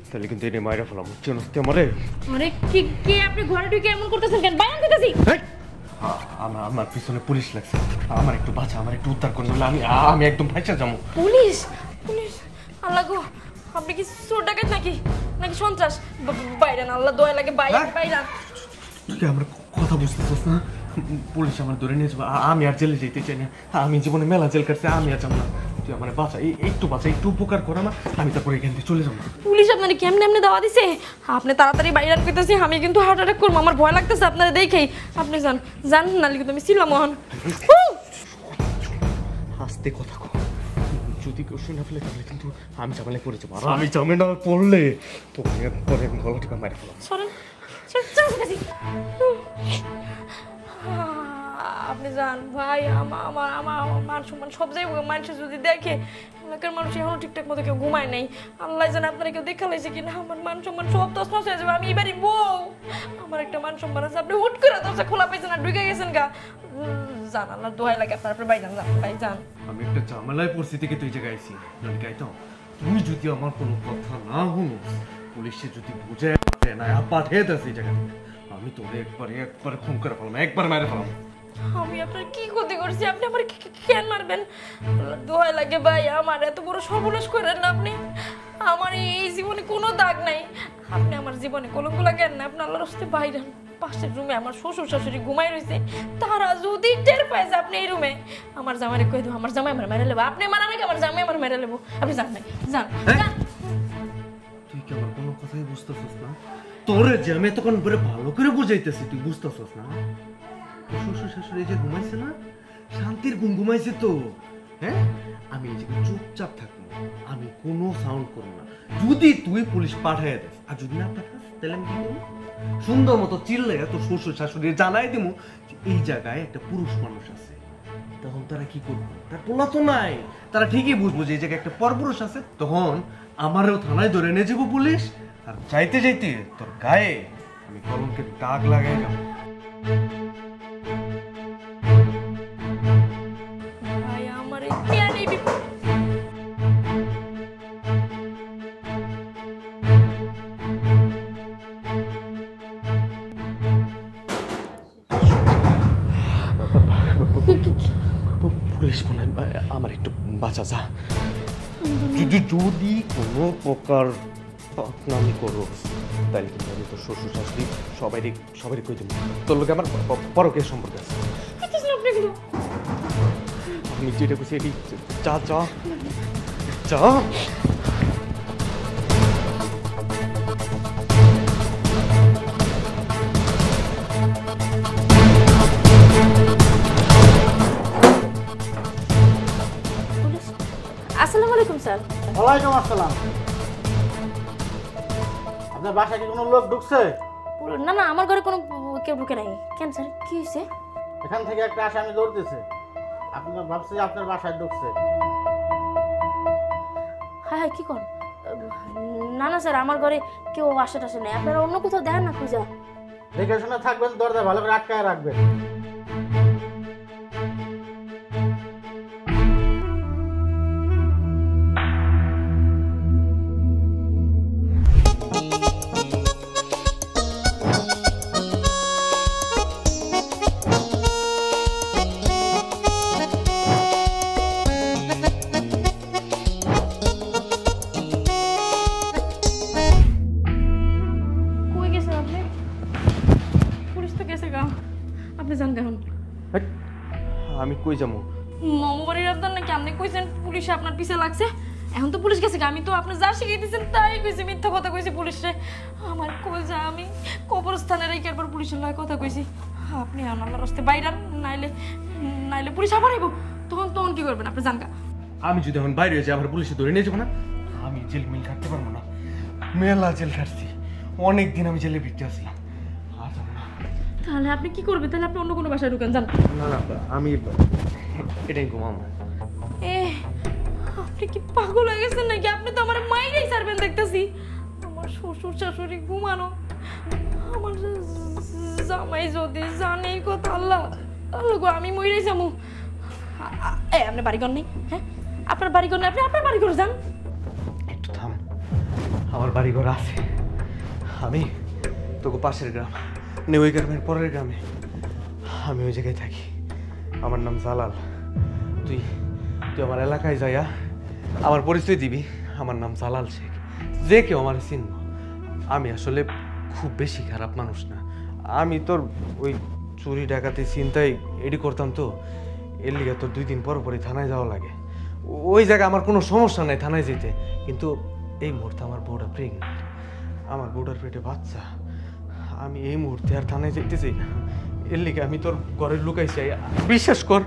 তাহলে কিন্তু এটা মাইরা ফেলাম চেনস্তি আমারে। আরে কি কি আপনি ঘরে ঢুকে এমন করতেছেন কেন? বাইরে দিতেছি। আমার পিছনে পুলিশ লাগছে, আমার একটু বাঁচা, আমার একটু উদ্ধার করে নিলে আমি একদম ফাঁসা যাবো। পুলিশ পুলিশ আল্লাহ গো, আপনি কি চোর ডাকাত নাকি নাকি সন্ত্রাস? বাইরান আল্লাহ দয়া লাগে, বাইরান। তুই আমার কথা বুঝতেছিস না? পুলিশ আমার ধরে নিয়ে যাবো, আমি আর জেলে যেতে চাই না। আমি জীবনে মেলা জেল কাটছি, আমি আর যাবো না। তুই আমার বাঁচা, একটু বাঁচা, একটু উপকার কর আমার, আমি তারপরে এখান থেকে চলে যাবো। পুলিশ আপনার কেমনে এমনি দাওয়া দিছে? আপনি তাড়াতাড়ি বাইরান কইতেছি, আমি কিন্তু হার্ট অ্যাটাক করবো, আমার ভয় লাগতেছে আপনারা দেখেই। আপনি যান যান, নালি কিন্তু আমি ছিলাম মোহন। আস্তে কথা কো, যদি কেউ শুনে ফেলে তাহলে কিন্তু আমি ঝামেলায় পড়ে যাবো। আমি ঝামেলা পড়লে তোকে পরে গলা টিপা মেরে ফেলাম। সরেন, আপনি যান ভাই। আমার মান সম্মান সব জায়গায় মানুষ যদি দেখে, এলাকার মানুষ এখনো ঠিকঠাক মতো কেউ ঘুমায় নাই। আল্লাহ জানে আপনারা কেউ দেখা লাইছে কিনা। আমার মান সম্মান সব তছনছ হয়ে যাবে। আমি এবারই বউ, আমার একটা মান সম্মান আছে। আপনি হুট করে দরজা খোলা পাইছেন আর ঢুকে গেছেন গা। যান, আল্লাহ দোহাই লাগে আপনার, আপনি ভাই যান, ভাই যান। আমি একটা ঝামেলায় পরিস্থিতি থেকে তুই জায়গায় আইছি তো, তুই যদি আমার কোনো কথা না শুনো, পুলিশে যদি বুঝে না পাঠিয়ে দেয় সেই জায়গা থেকে, আমি তোরে একবার খুন করে ফেলাম, একবার মেরে ফেলাম। আমি আপনার কি ক্ষতি করছি? আপনি আমার কেন মারবেন? দোহাই লাগে ভাই, আমার এত বড় সর্বনাশ করেন না আপনি। আমার এই জীবনে কোনো দাগ নাই, আপনি আমার জীবনে কলঙ্ক লাগেন না। আপনি আল্লাহর রাস্তায় বাইরে পাশের রুমে আমার শ্বশুর শাশুড়ি ঘুমাই রয়েছে, তারা যদি টের পায় যে আপনি এই রুমে, আমার জামাইরে কই দেবো, আমার জামাই আমার মেরে নেবো। আপনি মারা নাকি আমার জামাই আমার মেরে নেবো। আপনি যান নাই, যান। তুই কি আমার কোনো কথাই বুঝতেছিস না? তোরে যে আমি তখন ভালো করে বুঝাইতেছি, তুই বুঝতেছিস না? শ্বশুর শাশুড়ি যে ঘুমাইছে না, শান্তির ঘুম ঘুমাইছে তো। হ্যাঁ, আমি এই জায়গায় চুপচাপ থাকবো, আমি কোনো সাউন্ড করবো না। যদি তুই পুলিশ পাঠাইয়া দেস, আর যদি না পাঠাস তাহলে আমি কি করবো? সুন্দর মতো চিল্লে তোর শ্বশুর শাশুড়ি জানাই দিব এই জায়গায় একটা পুরুষ মানুষ আছে। তখন তারা কি করবো? তার পোলা তো নাই, তারা ঠিকই বুঝবো যে এই জায়গায় একটা পরপুরুষ আছে। তখন আমারও থানায় ধরে নিয়ে যাবো পুলিশ, আর যাইতে যাইতে তোর গায়ে আমি কলঙ্কের দাগ লাগাই যাবো। পুলিশ মনে আমার একটু বাঁচা যা। যদি কোনো প্রকার বদনামি করো তাহলে কিন্তু আমি তোর শ্বশুর শাশুড়ি সবারই কই দেবো। তোর লোকে আমার পরকের সম্পর্ক আছে। আমি যেটা বলছি এটি যা যা যা। আসসালামু আলাইকুম স্যার। ওয়ালাইকুম আসসালাম। আপনার বাসায় কি কোনো লোক ঢুকছে? না না, আমার ঘরে কোনো কেউ ঢুকে নাই। কেন স্যার, কি হয়েছে? এখান থেকে একটা আসামি দৌড়তেছে, আপনার ভাবছি আপনার বাসায় ঢুকছে। হ্যাঁ হ্যাঁ, কি কর? না না স্যার, আমার ঘরে কেউ আসে টাসে নেই। আপনারা অন্য কোথাও দেখেন না খুঁজা। দেখে শুনে থাকবেন, দরজা ভালো করে আটকায় রাখবেন। আমি কই যাবো? মামুবাড়ির আপনার নাকি আপনি কইছেন পুলিশে আপনার পিছে লাগছে। এখন তো পুলিশ গেছে, আমি তো আপনি যা শিখিয়ে দিয়েছেন তাই কইছি, মিথ্যা কথা কইছি পুলিশে। আমার কই যা, আমি কবরস্থানে রেখে একবার পুলিশের লয় কথা কইছি। আপনি আল্লাহর রাস্তায় বাইরান, নাইলে পুলিশ আবার আইব। তখন কি করবেন আপনি? জানকা আমি যদি এখন বাইরে হয়ে যাই, আমার পুলিশে ধরে নিয়ে যাবো না। আমি জেল মিল খাটতে পারবো না, মেলা জেল খাটছি, অনেক দিন আমি জেলে ভিড়তে আসলাম। তাহলে আপনি কি করবেন? তাহলে আপনি অন্য কোনো বাসায় ঢুকেন, জান। না না, আমি এটাই ঘুমাবো। আপনি কি পাগল হয়ে গেছেন নাকি? আপনি তো আমার মাইরেই ছাড়বেন দেখতেছি। আমার শ্বশুর শাশুড়ি ঘুমানো, আমার জামাই যদি জানে এই কথা, আল্লাহ আল্লাহ গো, আমি মইরেই যাবো। আপনার বাড়িঘর নেই? হ্যাঁ, আপনার বাড়িঘর নেই, আপনি আপনার বাড়িঘর যান। একটু থাম, আমার বাড়ি ঘর আছে, আমি তোকে পাশের গ্রাম নেই, ওই গ্রামের পরের গ্রামে আমি ওই জায়গায় থাকি। আমার নাম জালাল। তুই তুই আমার এলাকায় যাইয়া আমার পরিচয় দিবি, আমার নাম জালাল শেখ। যে কেউ আমার চিনব। আমি আসলে খুব বেশি খারাপ মানুষ না। আমি তোর ওই চুরি ডাকাতি চিন্তাই এডি করতাম, তো এর লিগে তোর 2 দিন পর পরই থানায় যাওয়া লাগে। ওই জায়গায় আমার কোনো সমস্যা নাই থানায় যেতে, কিন্তু এই মুহূর্তে আমার বউটা প্রেগনেন্ট, আমার বউটার পেটে বাচ্চা। আমি এই মুহূর্তে আর থানায় যেতে চাই না। এর লিগে আমি তোর ঘরে লুকাই চাই। বিশ্বাস কর,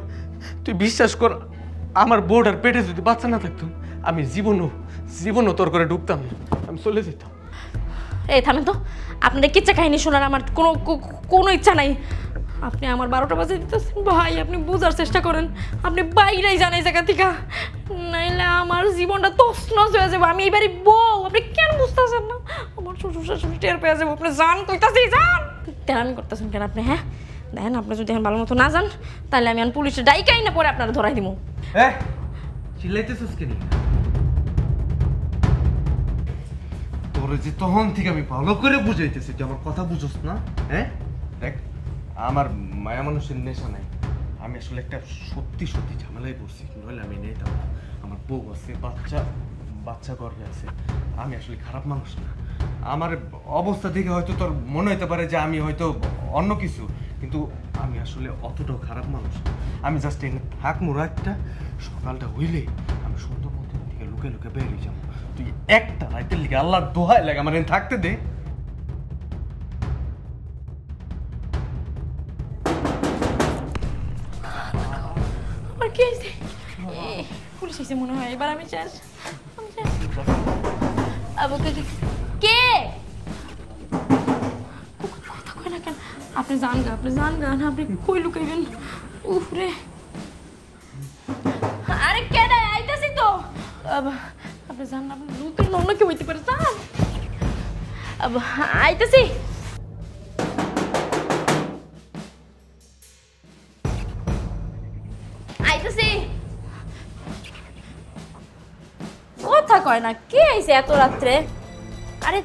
তুই বিশ্বাস কর, আমার বউটার পেটে যদি বাচ্চা না থাকতো আমি জীবনও তোর করে ঢুকতাম না, আমি চলে যেতাম। এই থামেন তো, আপনার কিচ্ছা কাহিনী শোনার আমার কোনো ইচ্ছা নাই। আপনি আমার 12টা বাজে দিতেছেন ভাই, আপনি বোঝার চেষ্টা করেন। আপনি বাইরেই যান এই জায়গা থেকে, নাইলে আমার জীবনটা তছনছ হয়ে যাবে। আমি এবারে বউ, আপনি কেন বুঝতেছেন না? আমার শ্বশুর শাশুড়ি টের পেয়ে যাবো। আপনি যান, কইতাছি যান। তেরামি করতেছেন কেন আপনি? হ্যাঁ দেখেন, আপনি যদি এখন ভালো মতো না যান তাহলে আমি পুলিশে ডাইকাই না পরে আপনারা ধরাই দিব। হ্যাঁ চিল্লাইতেছিস কেন? তোরে যে তখন থেকে আমি ভালো করে বুঝাইতেছি, তুই আমার কথা বুঝোস না। হ্যাঁ দেখ, আমার মায়া মানুষের নেশা নাই। আমি আসলে একটা সত্যি ঝামেলায় পড়ছি, নইলে আমি নিতাম না। আমার বউ আছে, বাচ্চা গর্ভে আছে। আমি আসলে খারাপ মানুষ না। আমার অবস্থা দেখে হয়তো তোর মনে হইতে পারে যে আমি হয়তো অন্য কিছু, কিন্তু আমি আসলে অতটাও খারাপ মানুষ না। আমি জাস্ট এনে থাকবো রাতটা, সকালটা হইলে আমি সুন্দরবন থেকে লুকে বেরিয়ে যাবো। তুই একটা রাতের লিগে আল্লাহর দোহাই লাগে আমার এনে থাকতে দে। আমার কি হয়েছে? পুলিশ এসে মনে হয়, এবার আমি চাই। কে কথা কয় না কেন? আপনি যান গা, আপনি কই লুকাইবেন? উফ রে, আরে কেডা আইতাছি তো। আপনি যান, আপনি লুকের অন্য কেউ হইতে পারে, যান। আইতাছি। কথা কয় না, কে আইছে এত রাত্রে? আরে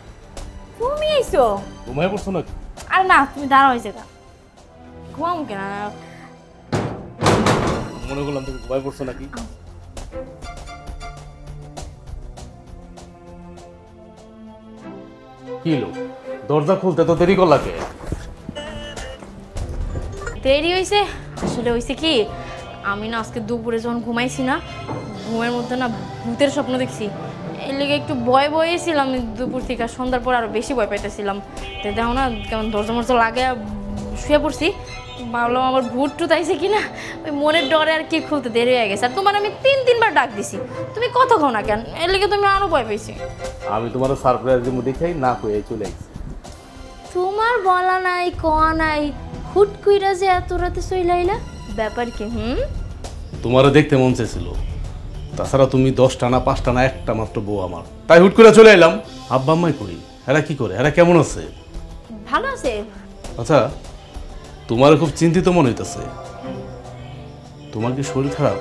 তুমি আইছো? ঘুমায় পড়ছো নাকি? আর না, তুমি দাঁড়া হয়েছে তা ঘুমাম কেন? মনে করলাম তুমি ঘুমায় পড়ছো নাকি। কি লো, দরজা খুলতে তো দেরি করলা কে? দেরি হয়েছে আসলে হয়েছে কি, আমি না আজকে দুপুরে যখন ঘুমাইছি না, ঘুমের মধ্যে না ভূতের স্বপ্ন দেখছি। এর লেগে একটু ভয় ছিলাম দুপুর থেকে, সন্ধ্যার পর আরো বেশি ভয় পাইতেছিলাম। তো দেখো না কেমন দরজা মরজা লাগে শুয়ে পড়ছি। ভাবলাম আমার ভূত টুত আইছে কিনা, ওই মনের ডরে আর কি খুলতে দেরি হয়ে গেছে। আর তোমার আমি 3-3 বার ডাক দিছি, তুমি কথা কও না কেন? এর লেগে তুমি আরো ভয় পাইছি। আমি তোমার সারপ্রাইজ দিব দেখাই না কই চলে আইছি। তোমার বলা নাই কয়া নাই, হুট কইরা যে এত রাতে চইলাইলা, ব্যাপার কি? তোমারও দেখতে মন চাইছিল, তাছাড়া তুমি 10টা না 5টা না একটা মাত্র বউ আমার, তাই হুট করে চলে এলাম। আব্বা আম্মাই কই? এরা কি করে? এরা কেমন আছে? ভালো আছে। আচ্ছা, তোমার খুব চিন্তিত মনে হইতেছে। তোমার কি শরীর খারাপ?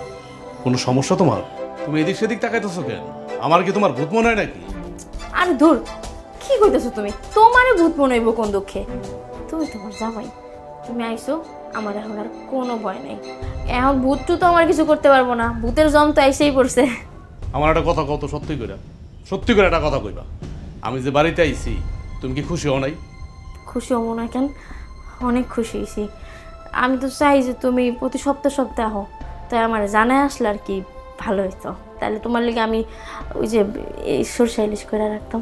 কোনো সমস্যা তোমার? তুমি এদিক সেদিক তাকাইতেছো কেন? আমার কি তোমার ভূত মনে হয় নাকি? আরে ধুর, কি কইতেছো তুমি? তোমারে ভূত মনে হইব কোন দুঃখে? তুমি তোমার জামাই, তুমি আইছো, আমার এখন আর কোনো ভয় নেই। এখন ভূত তো আমার কিছু করতে পারবো না, ভূতের জম তো আইসেই পড়ছে। আমার একটা কথা কত, সত্যি করে একটা কথা কইবা। আমি যে বাড়িতে আইছি, তুমি কি খুশি হও নাই? খুশি হবো না কেন? অনেক খুশি হয়েছি। আমি তো চাই যে তুমি প্রতি সপ্তাহে আহো, তাই আমার জানায় আসলে আর কি ভালো হইতো। তাহলে তোমার লিগে আমি ওই যে এই সরষে ইলিশ করে রাখতাম।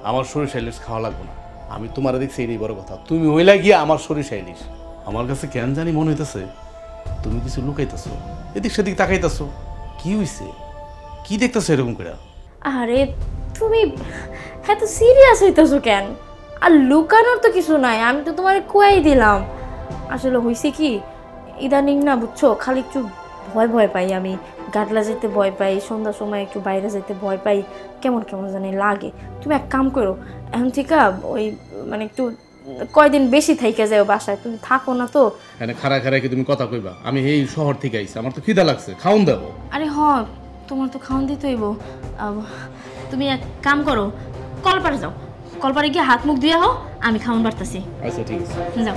আমার সরিষা ইলিশ খাওয়া লাগবে না, আমি তোমার দেখছি এই বড় কথা। তুমি হইলা গিয়া আমার সরিষা ইলিশ। আমার কাছে কেন জানি মনে হইতেছে তুমি কিছু লুকাইতেছো, এদিক সেদিক তাকাইতেছো। কি হইছে? কি দেখতেছো এরকম করে? আরে তুমি এত সিরিয়াস হইতেছো কেন? আর লুকানোর তো কিছু নাই, আমি তো তোমারে কই দিলাম। আসলে হইছে কি, ইদানিং না বুঝছো, খালি একটু ভয় পাই আমি। গাটলা যেতে ভয় পাই, সন্ধ্যার সময় একটু বাইরে যেতে ভয় পাই, কেমন জানি লাগে। তুমি এক কাম করো, এখন থেকে ওই মানে একটু কয়দিন বেশি থাইকা যাও বাসায়, তুমি থাকো না তো। এখানে খাড়া কি তুমি কথা কইবা? আমি এই শহর থেকে আইছি, আমার তো খিদা লাগছে, খাওন দেবো। আরে তোমার তো খাওয়ান দিতে হইব। তুমি এক কাম করো, কলপারে যাও, কলপারে গিয়ে হাত মুখ দিয়ে হও, আমি খাওন বাড়তাছি। আচ্ছা ঠিক আছে, যাও।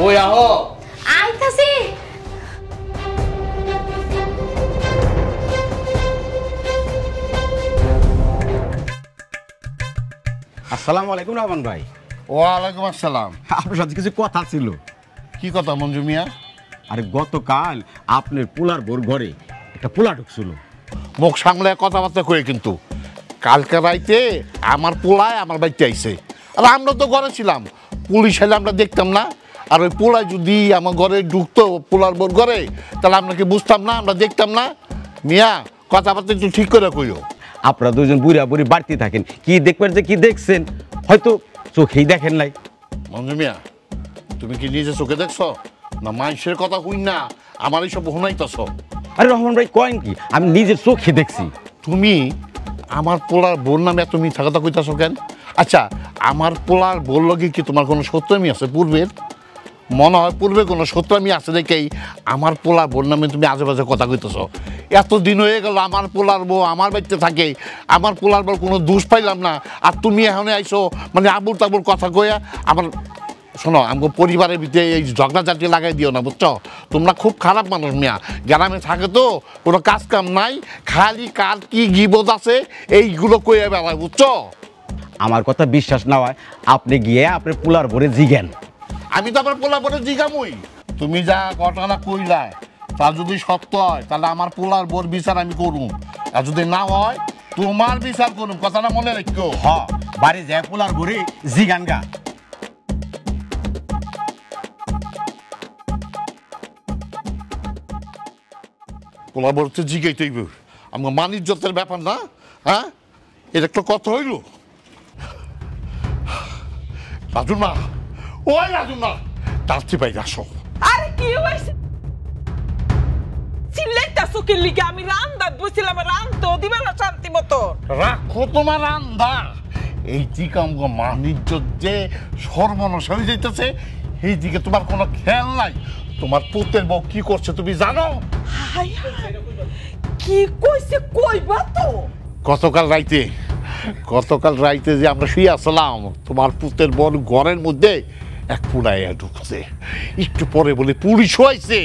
ওই আহো। আইতাছি। আসসালামু আলাইকুম রহমান ভাই। ওয়ালাইকুম আসসালাম। আপনার সাথে কিছু কথা ছিল। কি কথা মঞ্জু মিয়া? আরে গতকাল আপনার পোলার বোর ঘরে একটা পোলা ঢুকছিল। মুখ সামলে কথাবার্তা কয়ে, কিন্তু কালকে রাইতে আমার পোলায় আমার বাড়িতে আইছে, আর আমরা তো ঘরে ছিলাম, পুলিশ এলে আমরা দেখতাম না। আর ওই পোলায় যদি আমার ঘরে ঢুকতো, পোলার বোর ঘরে, তাহলে আমরা কি বুঝতাম না, আমরা দেখতাম না? মিয়া কথাবার্তা একটু ঠিক করে কইও। আপনারা দুজন বুড়া বুড়ি বাড়তি থাকেন, কি দেখবেন যে কি দেখছেন হয়তো চোখেই দেখেন নাই। মঞ্জু মিয়া, তুমি কি নিজে চোখে দেখছো, না মানুষের কথা হই না আমার এইসব শুনাইতেছ? আরে রহমান ভাই কয়েন কি, আমি নিজের চোখে দেখছি। তুমি আমার পোলার বোর নামে এত মিথ্যা কথা কইতাছো কেন? আচ্ছা, আমার পোলার বোর লগে কি তোমার কোনো সত্যমি আছে পূর্বের? মনে হয় পূর্বে কোনো সত্যমি আছে দেখেই আমার পোলার বোর নামে তুমি আজে বাজে কথা কইতেছো। এতদিন হয়ে গেল আমার পোলার বউ আমার বাড়িতে থাকে, আমার পোলার বউ কোনো দোষ পাইলাম না, আর তুমি এখন আইসো মানে আবুল তাবুল কথা কইয়া আমার। শোনো, আমাকে পরিবারের ভিতরে এই ঝগড়া ঝাঁটি লাগাই দিও না, বুঝছো? তোমরা খুব খারাপ মানুষ মিয়া, গ্রামে থাকে তো কোনো কাজ কাম নাই, খালি কার কি গিবত আছে এইগুলো কইয়া বেড়ায়, বুঝছো? আমার কথা বিশ্বাস না হয় আপনি গিয়ে আপনার পোলার বোরে জিগেন। আমি তো আমার পোলার বোরে জিগামই। তুমি যা ঘটনা কইলা তা যদি সত্য হয় তাহলে আমার পোলার বোর বিচার আমি করুম, আর যদি না হয় তোমার বিচার করুম, কথাটা মনে রাখো। হ, বাড়ি যায় পোলার বোরে জিগান গা। পোলার বোর তো জিগাইতেই আমার মানিজ্যতের ব্যাপার না, হ্যাঁ? এটা একটা কথা হইল। রাজুর মা, ওই রাজুর মা, তাড়াতাড়ি বাইরে আসো। আরে কি হইছে? চিল্লাইতাছো কি লিগে? আমি রান্দাত বসছিলাম, রান্ধতে দিবা না শান্তি মতো? রাখো তোমার রান্দা। এই দিকে আমার মানিজ্য যে সর্বনাশ হয়ে যাইতেছে, এই দিকে তোমার কোনো খেয়াল নাই। তোমার পুতের বউ কি করছে তুমি জানো? হাই হাই, কি কইছে কইবা তো? গতকাল রাইতে যে আমরা শুয়ে আসলাম, তোমার পুতের বউ ঘরের মধ্যে এক পুরাইয়া ঢুকছে। একটু পরে বলে পুলিশ হয়েছে,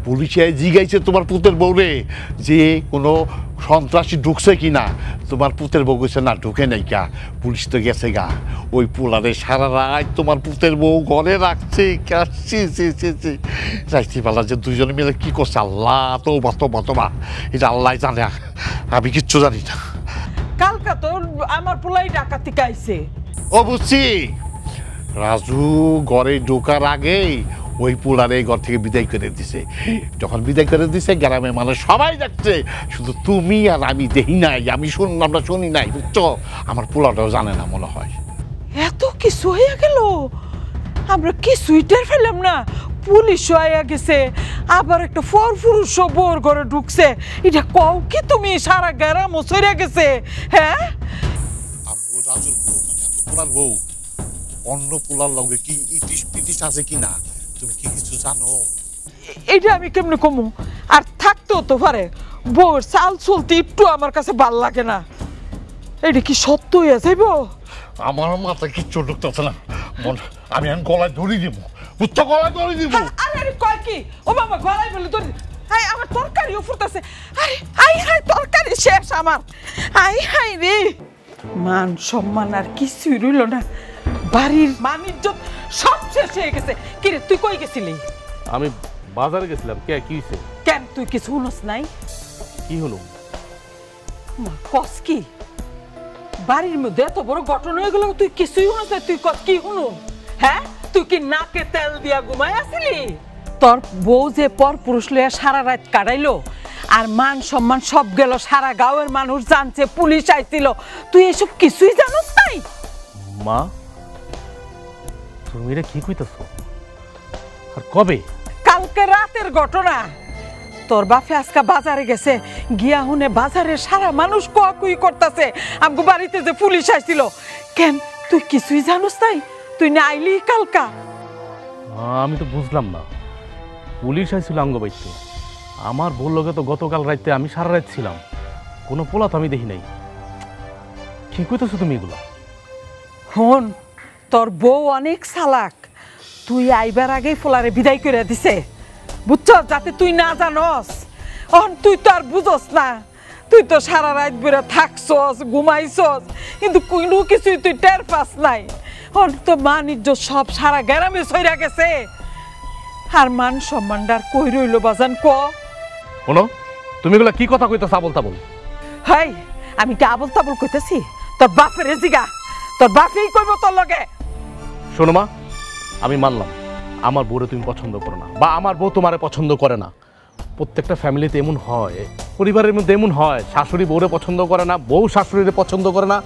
পুলিশে জিগাইছে তোমার পুতের বউরে যে কোনো সন্ত্রাসী ঢুকছে কিনা। তোমার পুতের বউ গেছে না, ঢুকে নাই কা, পুলিশ তো গেছে গা। ওই পোলারে সারা রাত তোমার পুতের বউ ঘরে রাখছে। রাইতিবেলা যে দুজনে মিলে কি করছে, আল্লাহ তো বাতবা এটা আল্লাহ জানে, আমি কিচ্ছু জানি না। কালকা তো আমার পোলাই ডাকাতি গাইছে। ও বুঝছি, রাজু ঘরে ঢোকার আগেই ওই পোলারে ঘর থেকে বিদায় করে দিছে। যখন বিদায় করে দিছে গ্রামের মানুষ সবাই দেখছে, শুধু তুমি আর আমি দেখি নাই, আমি আমরা শুনি নাই, বুঝছো? আমার পোলাটাও জানে না মনে হয়। এত কিছু হয়ে গেল, আমরা কিছুই টের পেলাম না। পুলিশ আয়া গেছে, আবার একটা পুরুষ বোর ঘরে ঢুকছে। এটা কও কি তুমি? সারা গ্রাম সরে গেছে। হ্যাঁ, রাজুর বউ মানে আপনার পোলার বউ অন্য পোলার লগে কি ইটিস পিটিস আছে কিনা তুমি কি কিছু জানো? এটা আমি কেমনে কমু? আর থাকতেও তো পারে, বউর চাল চলতে একটু আমার কাছে ভাল লাগে না। এটা কি সত্য হয়ে যাইব? আমার মাথা কিচ্ছু ঢুকতেছে না, আমি এখন গলায় ধরি দিব, বুঝছো? গলায় ধরি দিব। আরে কয় কি? ও বাবা, গলায় বলে ধরি। হাই, আমার তরকারিও ফুটতেছে। আরে হাই হাই, তরকারি শেষ আমার। হাই হাই রে, মান সম্মান আর কিছুই রইল না, বাড়ির মান ইজ্জত সব শেষ হয়ে গেছে। কিরে, তুই কই গেছিলি? আমি বাজারে গেছিলাম। কে কি হইছে? কেন, তুই কিছু শুনস নাই? কি হলো? কস কি? বাড়ির মধ্যে এত বড় ঘটনা হয়ে গেল, তুই কিছুই শুনস না? তুই কস কি শুনু? হ্যাঁ, তুই কি নাকে তেল দিয়া ঘুমাই আসিলি? তোর বউ যে পর পুরুষ লইয়া সারা রাত কাটাইলো, আর মান সম্মান সব গেল, সারা গাঁয়ের মানুষ জানছে, পুলিশ আইছিল, তুই এসব কিছুই জানোস নাই? মা, তুমি এটা কি কইতাছো? আর কবে? কালকে রাতের ঘটনা। তোর বাপে আজকে বাজারে গেছে, গিয়া হুনে বাজারে সারা মানুষ কুয়াকুই করতেছে আমগো বাড়িতে যে পুলিশ আইছিল। কেন, তুই কিছুই জানোস নাই? তুই না আইলি কালকা? আমি তো বুঝলাম না, পুলিশ আইছিল আঙ্গ বাইতে, আমার বললো তো গতকাল রাতে আমি সারা রাত ছিলাম, কোনো পোলা তো আমি দেখি নাই। কি কইতেছো তুমি এগুলা? হন, তোর বউ অনেক চালাক, তুই আইবার আগেই ফোলারে বিদায় করে দিছে, বুঝছ, যাতে তুই না জানস। তুই তো আর বুঝস না, তুই তো সারা রাত বেড়ে থাকছস, ঘুমাইছস, কিন্তু কোনো কিছুই তুই টের পাস নাই। তো মান ইজ্জত সব সারা গ্রামে ছইরা গেছে, আর মান সম্মানটার কই রইল বাজান ক? শোনো, তুমি এগুলা কি কথা কইতেছ আবল তাবল? হাই, আমি কি আবল তাবল কইতেছি? তোর বাপের জিগা, তোর বাপেই কইব তোর লগে। শোনো মা, আমি মানলাম আমার বউরে তুমি পছন্দ করো না, বা আমার বউ তোমারে পছন্দ করে না। প্রত্যেকটা ফ্যামিলিতে এমন হয়, পরিবারের মধ্যে এমন হয়, শাশুড়ি বউরে পছন্দ করে না, বউ শাশুড়িরে পছন্দ করে না।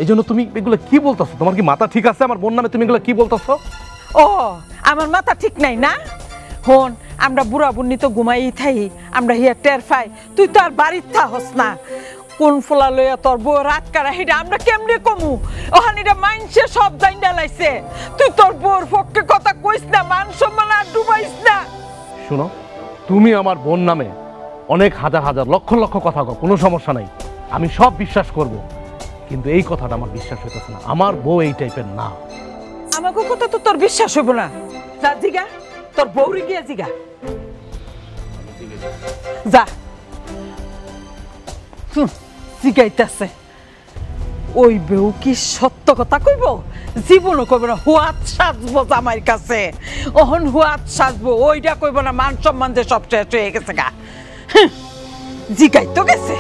এই জন্য তুমি এগুলো কি বলতেছো? তোমার কি মাথা ঠিক আছে? আমার বোন নামে তুমি এগুলো কি বলতেছো? ও, আমার মাথা ঠিক নাই না? হন, আমরা বুড়া বুন্নি তো ঘুমাই থাই, আমরা হিয়া টের পাই, তুই তো আর বাড়ির থাকস না। কোন ফোলা লইয়া তোর বউ রাত কারা, হেটা আমরা কেমনে কমু? ওখানে এটা মাইনছে সব জাইন্দা লাইছে, তুই তোর বউর পক্ষে কথা কইস না, মান সম্মান আর ডুবাইস না। শোনো, তুমি আমার বোন নামে অনেক হাজার হাজার লক্ষ লক্ষ কথা কও, কোনো সমস্যা নাই, আমি সব বিশ্বাস করব, কিন্তু এই কথাটা আমার বিশ্বাস হইতেছে না। আমার বউ এই টাইপের না। আমাকে কথা তো তোর বিশ্বাস হইব না। যা জিগা, তোর বউরে গিয়া জিগা, যা। জিগাইতেছে, ওই বউ কি সত্য কথা কইব? জীবনও কইব না, হুয়াত সাজবো জামাইর কাছে, ওহন হুয়াত সাজবো, ওইটা কইব না, মান সম্মান যে সব শেষ হয়ে গেছে গা। জিগাই তো গেছে।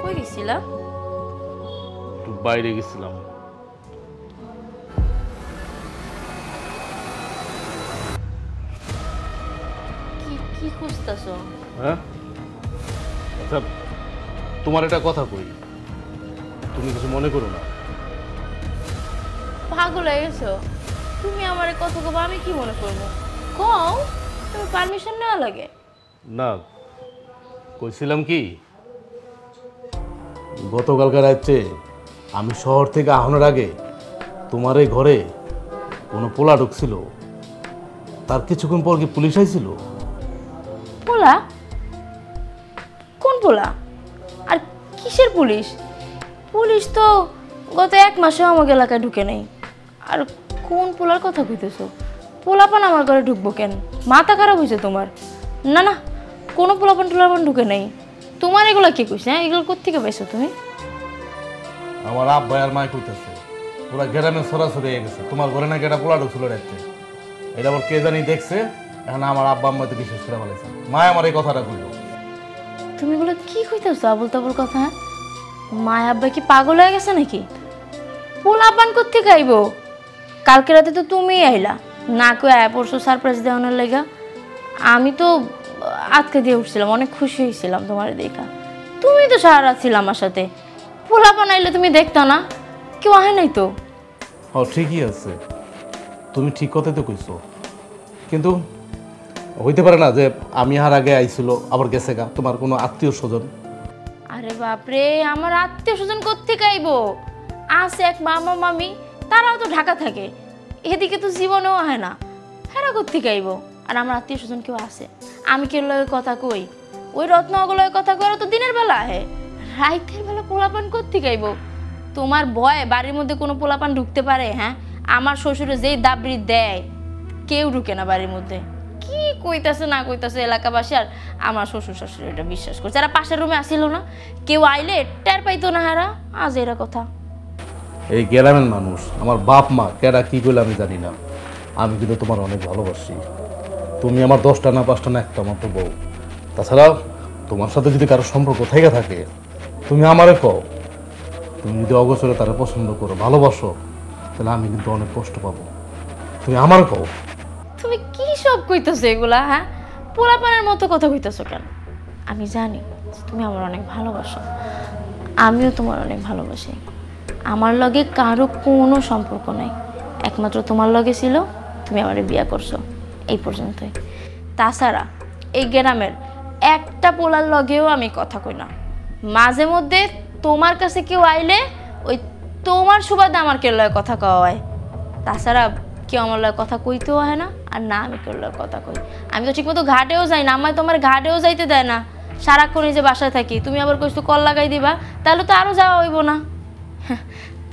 কই গেছিলা? একটু বাইরে গেছিলাম। কি খুঁজতেছো? হ্যাঁ, আচ্ছা, তোমার একটা কথা কই, তুমি কিছু মনে করো না। পাগল হয়ে গেছো? তুমি আমার কথা কব, আমি কি মনে করবো? কও, তুমি পারমিশন নেওয়া লাগে? না, কইছিলাম কি, গতকালকার রাত্রে আমি শহর থেকে আহনের আগে তোমার এই ঘরে কোনো পোলা ঢুকছিল, তার কিছুক্ষণ পর কি পুলিশ আইছিল? পোলা? কোন পোলা? আর কিসের পুলিশ? পুলিশ তো গত 1 মাসেও আমাকে এলাকায় ঢুকে নেই। আর কোন পোলার কথা কইতেছো? পোলাপান আমার ঘরে ঢুকবো কেন? মাথা খারাপ হয়েছে তোমার? না না, কোনো পোলাপান টোলাপান ঢুকে নেই। তোমার এগুলা কি কইছে? হ্যাঁ, এগুলো কোত্থেকে পাইছো তুমি? আমার আব্বা আর মায় কইতেছে পুরা গ্রামে সরাসরি হয়ে গেছে, তোমার ঘরে নাকি একটা পোলা ঢুকছিল রাত্রে। এটা আবার কে জানি দেখছে, এখন আমার আব্বা আম্মা তো বিশ্বাস করে ফেলেছে। মায় আমার এই কথাটা কইল। তুমি এগুলো কি কইতেছো আবল তাবল কথা? মায় আব্বা কি পাগল হয়ে গেছে নাকি? পোলাপান কোত্থেকে আইবো? কালকে রাতে তো তুমিই আইলা, না কই আয়া পড়ছো সারপ্রাইজ দেওয়ানোর লেগা। আমি তো আজকে দিয়ে উঠছিলাম, অনেক খুশি হয়েছিলাম তোমার দেখা। তুমি তো সারা রাত ছিল আমার সাথে, পোলাপান আইলে তুমি দেখতা না? কেউ আহে নাই তো। ও ঠিকই আছে, তুমি ঠিক কথাই তো কইছো, কিন্তু হইতে পারে না যে আমি আর আগে আইছিল আবার গেছে গা তোমার কোনো আত্মীয় স্বজন? আরে বাপরে, আমার আত্মীয় স্বজন কোত্থেকে আইবো? আছে এক মামা মামি, তারাও তো ঢাকা থাকে, এদিকে তো জীবনেও আহে না, হেরা কোত্থেকে আইবো? আর আমার আত্মীয় স্বজন কেউ আছে? আমি কেউ লগে কথা কই? ওই রত্নগুলোর কথা কই, তো দিনের বেলা আহে, রাইতের বেলা পোলাপান কোত্থেকে আইবো? তোমার ভয়ে বাড়ির মধ্যে কোনো পোলাপান ঢুকতে পারে? হ্যাঁ, আমার শ্বশুরে যেই দাবড়ি দেয়, কেউ ঢুকে না বাড়ির মধ্যে। কি কইতাছে না কইতাছে এলাকাবাসী, আর আমার শ্বশুর শাশুড়ি এটা বিশ্বাস করছে। যারা পাশের রুমে আসিল না, কেউ আইলে টের পাইতো না, হারা আজ এরা কথা। এই গ্রামের মানুষ, আমার বাপ মা কেডা কি করলে আমি জানি না, আমি কিন্তু তোমার অনেক ভালোবাসি। তুমি আমার 10টা না 5টা না একটা মাত্র বউ। তাছাড়া তোমার সাথে যদি কারো সম্পর্ক থেকে থাকে, তুমি আমারে কও। তুমি যদি অগোচরে তারা পছন্দ করো, ভালোবাসো, তাহলে আমি কিন্তু অনেক কষ্ট পাবো। তুমি আমার কও। তুমি কি সব কইতেছো এগুলা? হ্যাঁ, পোলাপানের মতো কথা কইতেছো কেন? আমি জানি তুমি আমার অনেক ভালোবাসো, আমিও তোমার অনেক ভালোবাসি। আমার লগে কারো কোনো সম্পর্ক নাই, একমাত্র তোমার লগে ছিল, তুমি আমারে বিয়া করছো, এই পর্যন্তই। তাছাড়া এই গ্রামের একটা পোলার লগেও আমি কথা কই না, মাঝে মধ্যে তোমার কাছে কেউ আইলে ওই তোমার সুবাদে আমার কেউ লয় কথা কওয়া হয়, তাছাড়া কেউ আমার লয় কথা কইতেও হয় না, আর না আমি কেউ লয় কথা কই। আমি তো ঠিকমতো ঘাটেও যাই না, আমায় তোমার ঘাটেও যাইতে দেয় না, সারাক্ষণ এই যে বাসায় থাকি। তুমি আবার কইছো কল লাগাই দিবা, তাহলে তো আরও যাওয়া হইব না।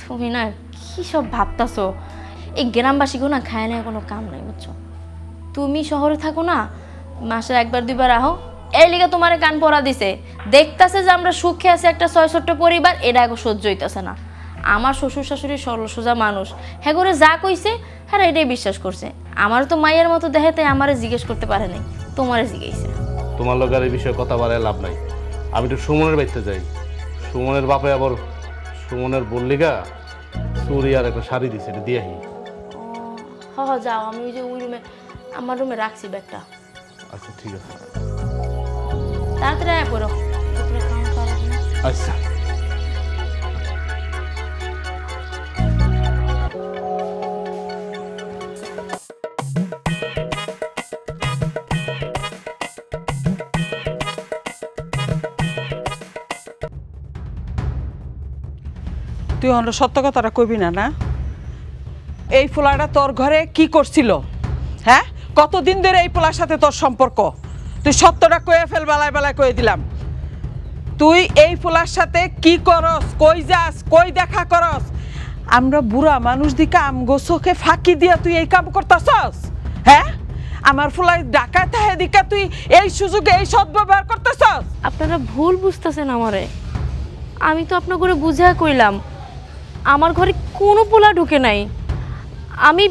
তুমি না কী সব ভাবতাছো, এই গ্রামবাসীকেও না খায় না কোনো কাম নাই বুঝছো। তুমি শহরে থাকো না, মাসে একবার দুইবার আহো, এই লিগে তোমার কান পড়া দিছে, দেখতেছে যে আমরা সুখে আছি একটা ৬ পরিবার, এটা এখন সহ্য হইতেছে না। আমার শ্বশুর শাশুড়ি সরল সোজা মানুষ, হ্যাঁ করে যা কইছে হ্যাঁ এটাই বিশ্বাস করছে। আমার তো মায়ের মতো দেখে, তাই আমারে জিজ্ঞেস করতে পারে নাই, তোমারে জিজ্ঞাসা। তোমার লোক আর এই বিষয়ে কথা বাড়ায় লাভ নাই। আমি তো সুমনের বাড়িতে যাই, সুমনের বাপে আবার সুমনের বললিগা চুরি আর একটা শাড়ি দিছে, এটা দিয়ে আহি। হ যাও, আমি ওই যে ওই রুমে আমার রুমে রাখছি ব্যাগটা। আচ্ছা ঠিক আছে, তাড়াতাড়ি আয় পড়ো, দুপুরে খাওয়া খাওয়া লাগবে না। আচ্ছা। তুই হলো সত্য কথাটা কইবি না? না, এই পোলাটা তোর ঘরে কি করছিল? হ্যাঁ, কতদিন ধরে এই পোলার সাথে তোর সম্পর্ক? তুই সত্যটা কয়ে ফেল, বেলায় বেলায় কয়ে দিলাম। তুই এই পোলার সাথে কি করস, কই যাস, কই দেখা করস? আমরা বুড়া মানুষ দিকে আমগো চোখে ফাঁকি দিয়া তুই এই কাম করতেছস? হ্যাঁ, আমার ফুলাই ডাকায় তাহে দিকে তুই এই সুযোগে এই সদ্ব্যবহার করতেছস? আপনারা ভুল বুঝতেছেন আমারে। আমি তো আপনার ঘরে বুঝা কইলাম, আমার ঘরে কোনো পোলা ঢুকে নাই। আমি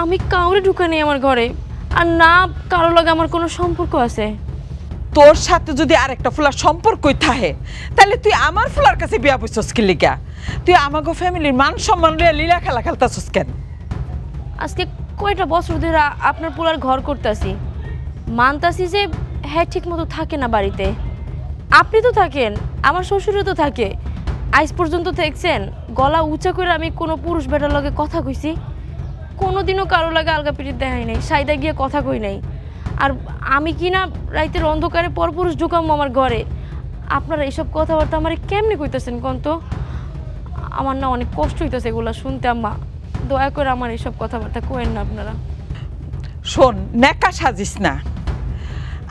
আমি কাউরে ঢুকে নেই আমার ঘরে, আর না কারো লগে আমার কোনো সম্পর্ক আছে। তোর সাথে যদি আরেকটা ফুলার সম্পর্কই থাকে, তাহলে তুই আমার ফুলার কাছে বিয়া বসছস কি লিগা? তুই আমাগো ফ্যামিলির মান সম্মান লইয়া লীলা খেলা খেলতাছস কেন? আজকে কয়টা বছর ধরে আপনার পোলার ঘর করতেছি, মানতাছি যে হ্যাঁ ঠিক মতো থাকে না বাড়িতে। আপনি তো থাকেন, আমার শ্বশুরও তো থাকে। আজ পর্যন্ত দেখছেন গলা উঁচা করে আমি কোনো পুরুষ বেটার লগে কথা কইছি? কোনোদিনও কারো লাগে আলগা পিঠিত দেখাই নাই, সাইডে গিয়ে কথা কই নাই। আর আমি কি না রাইতের অন্ধকারে পরপুরুষ ঢুকাম আমার ঘরে? আপনারা এইসব কথাবার্তা আমার কেমনি কইতেছেন কোন তো? আমার না অনেক কষ্ট হইতেছে এগুলো শুনতে। আম্মা দয়া করে আমার এইসব কথাবার্তা কইেন না আপনারা। শোন, নেকা সাজিস না।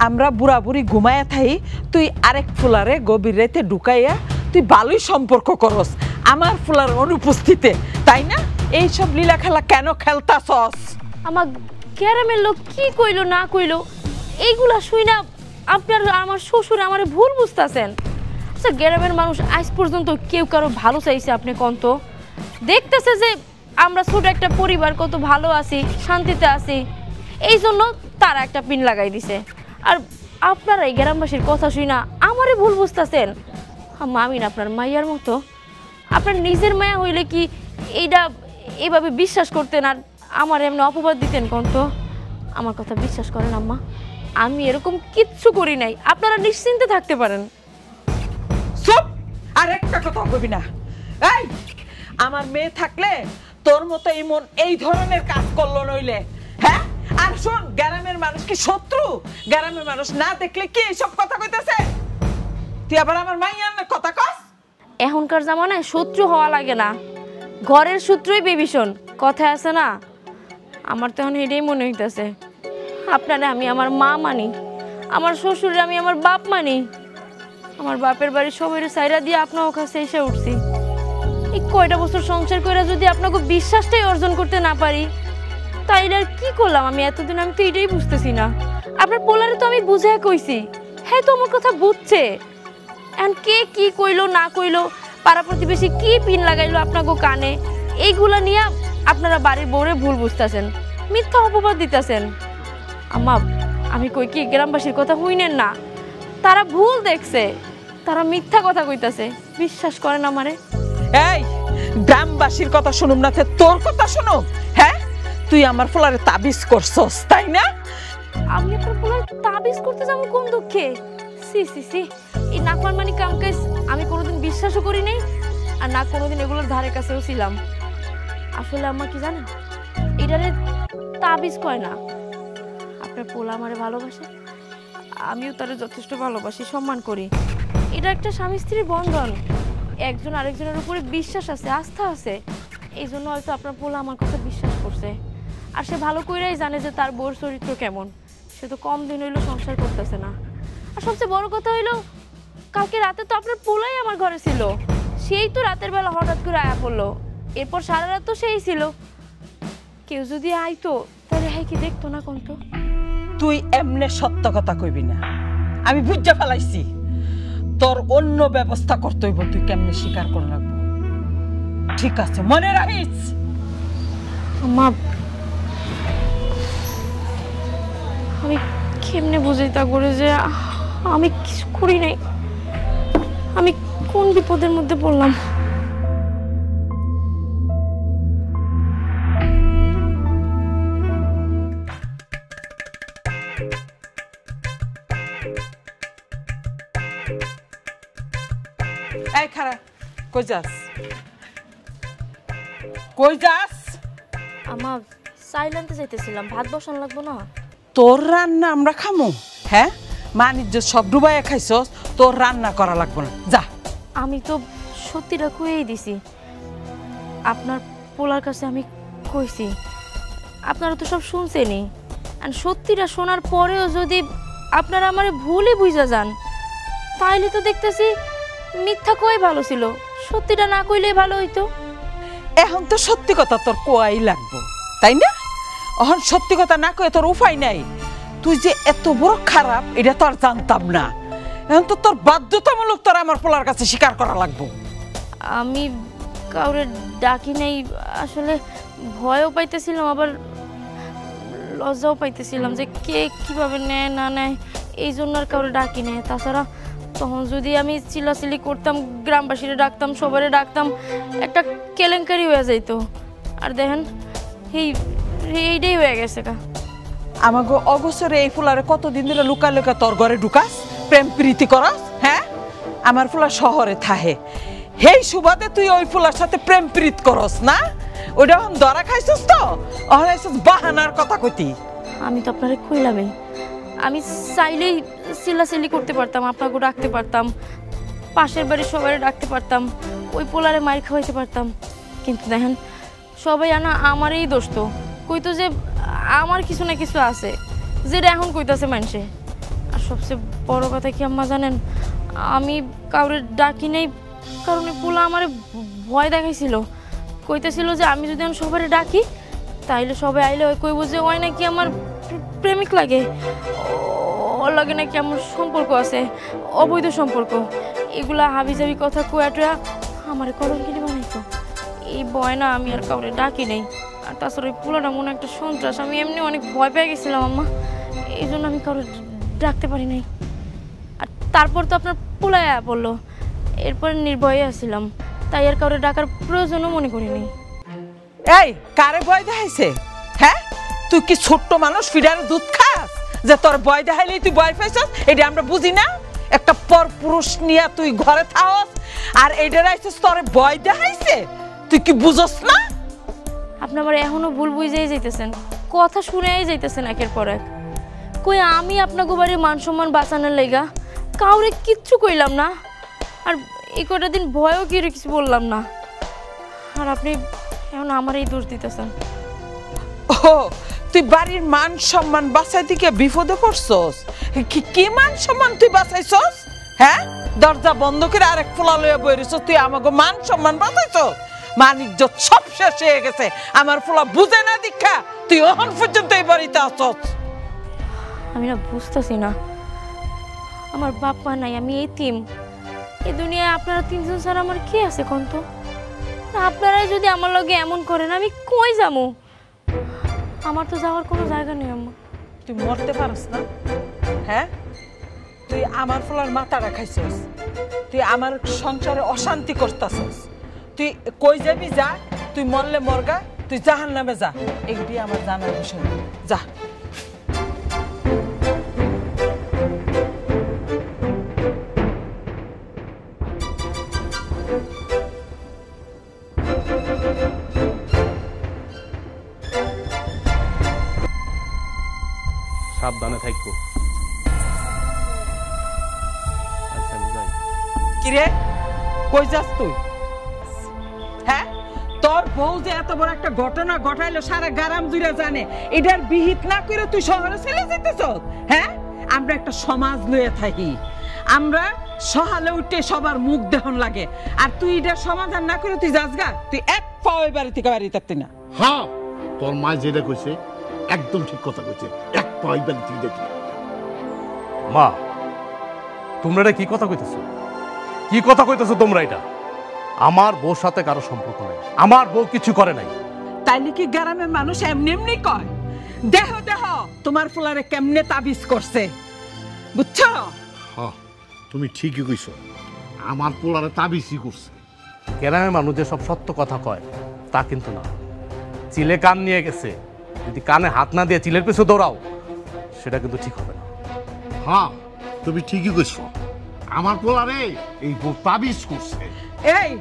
আমরা বুড়া বুড়ি ঘুমায়া থাই, তুই আরেক ফুলারে গভীর রাতে ঢুকাইয়া তুই ভালোই সম্পর্ক করস আমার ফুলার অনুপস্থিতিতে, তাই না? এইসব লীলা খেলা কেন খেলতাছস? আমার গ্রামের লোক কি কইলো না কইলো এইগুলা শুই না আপনার আমার শ্বশুর আমারে ভুল বুঝতেছেন। আচ্ছা, গ্রামের মানুষ আজ পর্যন্ত কেউ কারো ভালো চাইছে আপনি কোন তো? দেখতেছে যে আমরা ছোট একটা পরিবার কত ভালো আছি, শান্তিতে আছি, এই জন্য তারা একটা পিন লাগাই দিছে। আর আপনারা এই গ্রামবাসীর কথা শুই না আমারে ভুল বুঝতেছেন। আমি না আপনার মাইয়ার মতো, আপনার নিজের মায়া হইলে কি এইটা এভাবে বিশ্বাস করতেন আর আমার এমনি অপবাদ দিতেন কোন তো? আমার কথা বিশ্বাস করেন আম্মা, আমি এরকম কিচ্ছু করি নাই, আপনারা নিশ্চিন্তে থাকতে পারেন। চুপ! আর একটা কথা কইবি না। এই, আমার মেয়ে থাকলে তোর মতো এমন এই ধরনের কাজ করলো নইলে? হ্যাঁ, আর শোন, গ্রামের মানুষ কি শত্রু? গ্রামের মানুষ না দেখলে কি এইসব কথা কইতেছে? তুই আবার আমার মাইয়ার কথা কস? এখনকার জামানায় শত্রু হওয়া লাগে না, ঘরের শত্রুই বিভীষণ কথা আছে না? আমার তো এখন এটাই মনে হইতেছে, আপনারা আমি আমার মা মানি, আমার শ্বশুরে আমি আমার বাপ মানি। আমার বাপের বাড়ি সবাই সাইরা দিয়ে আপনার কাছে এসে উঠছি। এই কয়টা বছর সংসার করে যদি আপনাকে বিশ্বাসটাই অর্জন করতে না পারি, তাইলে আর কি করলাম আমি এতদিন? আমি তো এটাই বুঝতেছি না। আপনার পোলারে তো আমি বুঝাই কইছি, হ্যাঁ তো আমার কথা বুঝছে। এখন কে কি কইলো না কইলো, পাড়া প্রতিবেশী কি পিন লাগাইলো আপনাকে কানে, এইগুলা নিয়ে আপনারা বাড়ির বউরে ভুল বুঝতেছেন, মিথ্যা অপবাদ দিতেছেন। আম্মা, আমি কই কি গ্রামবাসীর কথা হইনেন না, তারা ভুল দেখছে, তারা মিথ্যা কথা কইতাছে, বিশ্বাস করেন আমারে। এই, গ্রামবাসীর কথা শুনুম না, তোর কথা শুনুম? হ্যাঁ, তুই আমার ফলারে তাবিজ করছস, তাই না? আমি আপনার পোলার তাবিজ করতে যাবো কোন দুঃখে? সি সি সি, এই নাফরমানি কাম কাজ আমি কোনোদিন বিশ্বাসও করি নাই, আর না কোনোদিন এগুলোর ধারে কাছেও ছিলাম। আসলে আম্মা কি জানেন, এটারে তাবিজ কয় না। আপনার পোলা আমারে ভালোবাসে, আমিও তারে যথেষ্ট ভালোবাসি, সম্মান করি। এটা একটা স্বামী স্ত্রীর বন্ধন, একজন আরেকজনের উপরে বিশ্বাস আছে, আস্থা আছে, এই জন্য হয়তো আপনার পোলা আমার কথা বিশ্বাস করছে। আর সে ভালো কইরাই জানে যে তার বউর চরিত্র কেমন, সে তো কম দিন হইলো সংসার করতেছে না। আর সবচেয়ে বড় কথা হইলো কালকে রাতে তো আপনার পোলাই আমার ঘরে ছিল, সেই তো রাতের বেলা হঠাৎ করে আয়া পড়লো, এরপর সারা রাত তো সেই ছিল। কেউ যদি আইতো তাহলে হ্যাঁ কি দেখতো না কোন তো? তুই এমনে সত্য কথা কইবি না, আমি বুঝতে ফেলাইছি। তোর অন্য ব্যবস্থা করতে হইব, তুই কেমনে স্বীকার করে রাখবো। ঠিক আছে, মনে রাখিস। মা আমি কেমনে বুঝাইতা করে যে আমি কিছু করি নাই, আমি কোন বিপদের মধ্যে পড়লাম। এই খারা, কই যাস? কই যাস? আমার সাইলেন্টে যাইতেছিলাম, ভাত বসান লাগবো না? তোর রান্না আমরা খামো? হ্যাঁ, মানিজ্য সব ডুবাইয়া খাইছস, তোর রান্না করা লাগবো না, যা। আমি তো সত্যিটা কইই দিছি, আপনার পোলার কাছে আমি কইছি, আপনারা তো সব শুনছেনই। আর সত্যিটা শোনার পরেও যদি আপনারা আমার ভুলই বুঝা যান, তাইলে তো দেখতেছি মিথ্যা কই ভালো ছিল, সত্যিটা না কইলেই ভালো হইতো। এখন তো সত্যি কথা তোর কোয়াই লাগবো, তাই না? এখন সত্যি কথা না কয়ে তোর উপায় নাই। তুই যে এত বড় খারাপ এটা তো আর জানতাম না, এখন তো তোর বাধ্যতামূলক তোর আমার পোলার কাছে স্বীকার করা লাগবো। আমি কাউরে ডাকি নাই, আসলে ভয়ও পাইতেছিলাম, আবার লজ্জাও পাইতেছিলাম যে কে কিভাবে নেয় না নেয়, এই জন্য আর কাউরে ডাকি নেয়। তাছাড়া তখন যদি আমি চিল্লাচিল্লি করতাম, গ্রামবাসীরা ডাকতাম, সবারে ডাকতাম, একটা কেলেঙ্কারি হয়ে যাইতো। আর দেখেন এইটাই হয়ে গেছে কা। আমাকে অগোচরে এই ফুলারে কতদিন ধরে লুকা লুকা তোর ঘরে ঢুকাস, প্রেম প্রীতি করস। হ্যাঁ, আমার ফুলা শহরে থাহে, হেই সুবাদে তুই ওই ফুলার সাথে প্রেম প্রীত করস না? ওইটা এখন ধরা খাইছিস তো, এখন বাহানার কথা কইতি। আমি তো আপনারে কইলামই, আমি চাইলেই চিল্লাচিল্লি করতে পারতাম, আপনাকে ডাকতে পারতাম, পাশের বাড়ির সবাই ডাকতে পারতাম, ওই পোলারে মাইর খাওয়াইতে পারতাম, কিন্তু দেখেন সবাই আনা আমারই দোষ তো, কইতো যে আমার কিছু না কিছু আছে, যেটা এখন কইতাছে মানুষে। আর সবচেয়ে বড় কথা কি আম্মা জানেন, আমি কাউরে ডাকি নাই, কারণ পোলা আমার ভয় দেখাইছিল, কইতেছিল যে আমি যদি এখন সবাই ডাকি তাইলে সবাই আইলে ওই কইব যে ওই নাকি আমার প্রেমিক লাগে, ওর লাগে নাকি আমার সম্পর্ক আছে, অবৈধ সম্পর্ক, এগুলা হাবিজাবি কথা কয়াটা আমার কলঙ্কিনী বানাইতো। এই ভয় না আমি আর কাউরে ডাকি নেই। আর তাছাড়া ওই পোলাটা মনে একটা সন্ত্রাস, আমি এমনি অনেক ভয় পেয়ে গেছিলাম আম্মা, এই জন্য আমি কাউরে ডাকতে পারি নাই। আর তারপর তো আপনার পোলায় বললো, এরপরে নির্ভয়ে আসছিলাম, তাই আর কাউরে ডাকার প্রয়োজনও মনে করিনি। এই কারে ভয় দেখাইছে? হ্যাঁ, তুই কি ছোট্ট মানুষ, ফিডারে দুধ খাস যে তোর ভয় দেখাইলেই তুই ভয় পাইছস? এটা আমরা বুঝি না? একটা পর পুরুষ নিয়ে তুই ঘরে থাকস আর এইটার আইছস তোরে ভয় দেখাইছে, তুই কি বুঝস না? আপনি আমার এখনো ভুল বুঝেই যাইতেছেন, কথা শুনেই যাইতেছেন একের পর এক। কই আমি আপনাকে বাড়ির মান সম্মান বাঁচানোর লেগা কাউরে কিচ্ছু কইলাম না, আর এই কটা দিন ভয়ও কি কিছু বললাম না, আর আপনি এখন আমার এই দোষ দিতেছেন। ও, তুই বাড়ির মান সম্মান বাঁচাইতে গিয়ে বিপদে পড়ছস? কি মান সম্মান তুই বাঁচাইছস? হ্যাঁ, দরজা বন্ধ করে আরেক ফুলা লইয়া বইরিছস, তুই আমাকে মান সম্মান বাঁচাইছস? মান ইজ্জত সব শেষ হয়ে গেছে, আমার ফুলা বুঝে না দীক্ষা তুই এখন পর্যন্ত এই বাড়িতে আসছ। আমি না বুঝতেছি না, আমার বাপ মা নাই, আমি এতিম, এই দুনিয়ায় আপনারা তিনজন ছাড়া আমার কে আছে কোন তো? আপনারাই যদি আমার লগে এমন করেন আমি কই যাবো? আমার তো যাওয়ার কোনো জায়গা নেই আম্মা। তুই মরতে পারস না? হ্যাঁ, তুই আমার ফুলার মাথা রাখাইছস, তুই আমার সংসারে অশান্তি করতেছস, তুই কই যাবি যা, তুই মরলে মরগা, তুই জাহান্নামে যা, এগুলি আমার জানার বিষয় না, যা। সাবধানে থাকবো। আচ্ছা আমি যাই। কিরে কই যাস তুই? হ্যাঁ, তোর বউ যে এত বড় একটা ঘটনা ঘটাইলো সারা গ্রাম জুড়ে জানে, এটার বিহিত না করে তুই শহরে চলে যেতেছ? হ্যাঁ, আমরা একটা সমাজ লইয়া থাকি, আমরা সহালে উঠে সবার মুখ দেখন লাগে, আর তুই এটার সমাধান না করে তুই যাস গা, তুই এক পাও এই বাড়ি থেকে বাড়ি থাকতি না। হ্যাঁ, তোর মা যেটা কইছে একদম ঠিক কথা কইছে, এক পাই বাড়ি থেকে দেখি। মা, তোমরা এটা কি কথা কইতেছো? কি কথা কইতেছো তোমরা? এটা আমার বউর সাথে কারো সম্পর্ক নাই, আমার বউ কিছু করে নাই। তাইলে কি গ্রামের মানুষ এমনি এমনি কয়? দেহ দেহ তোমার ফুলারে কেমনে তাবিজ করছে, বুঝছো? হ্যাঁ, তুমি ঠিকই কইছো, আমার পোলারে তাবিজই করছে। গ্রামের মানুষ যে সব সত্য কথা কয় তা কিন্তু না। চিলে কান নিয়ে গেছে, যদি কানে হাত না দিয়ে চিলের পিছু দৌড়াও সেটা কিন্তু ঠিক হবে না। হ্যাঁ, তুমি ঠিকই কইছো, আমার পোলারে এই বউ তাবিজ করছে। এই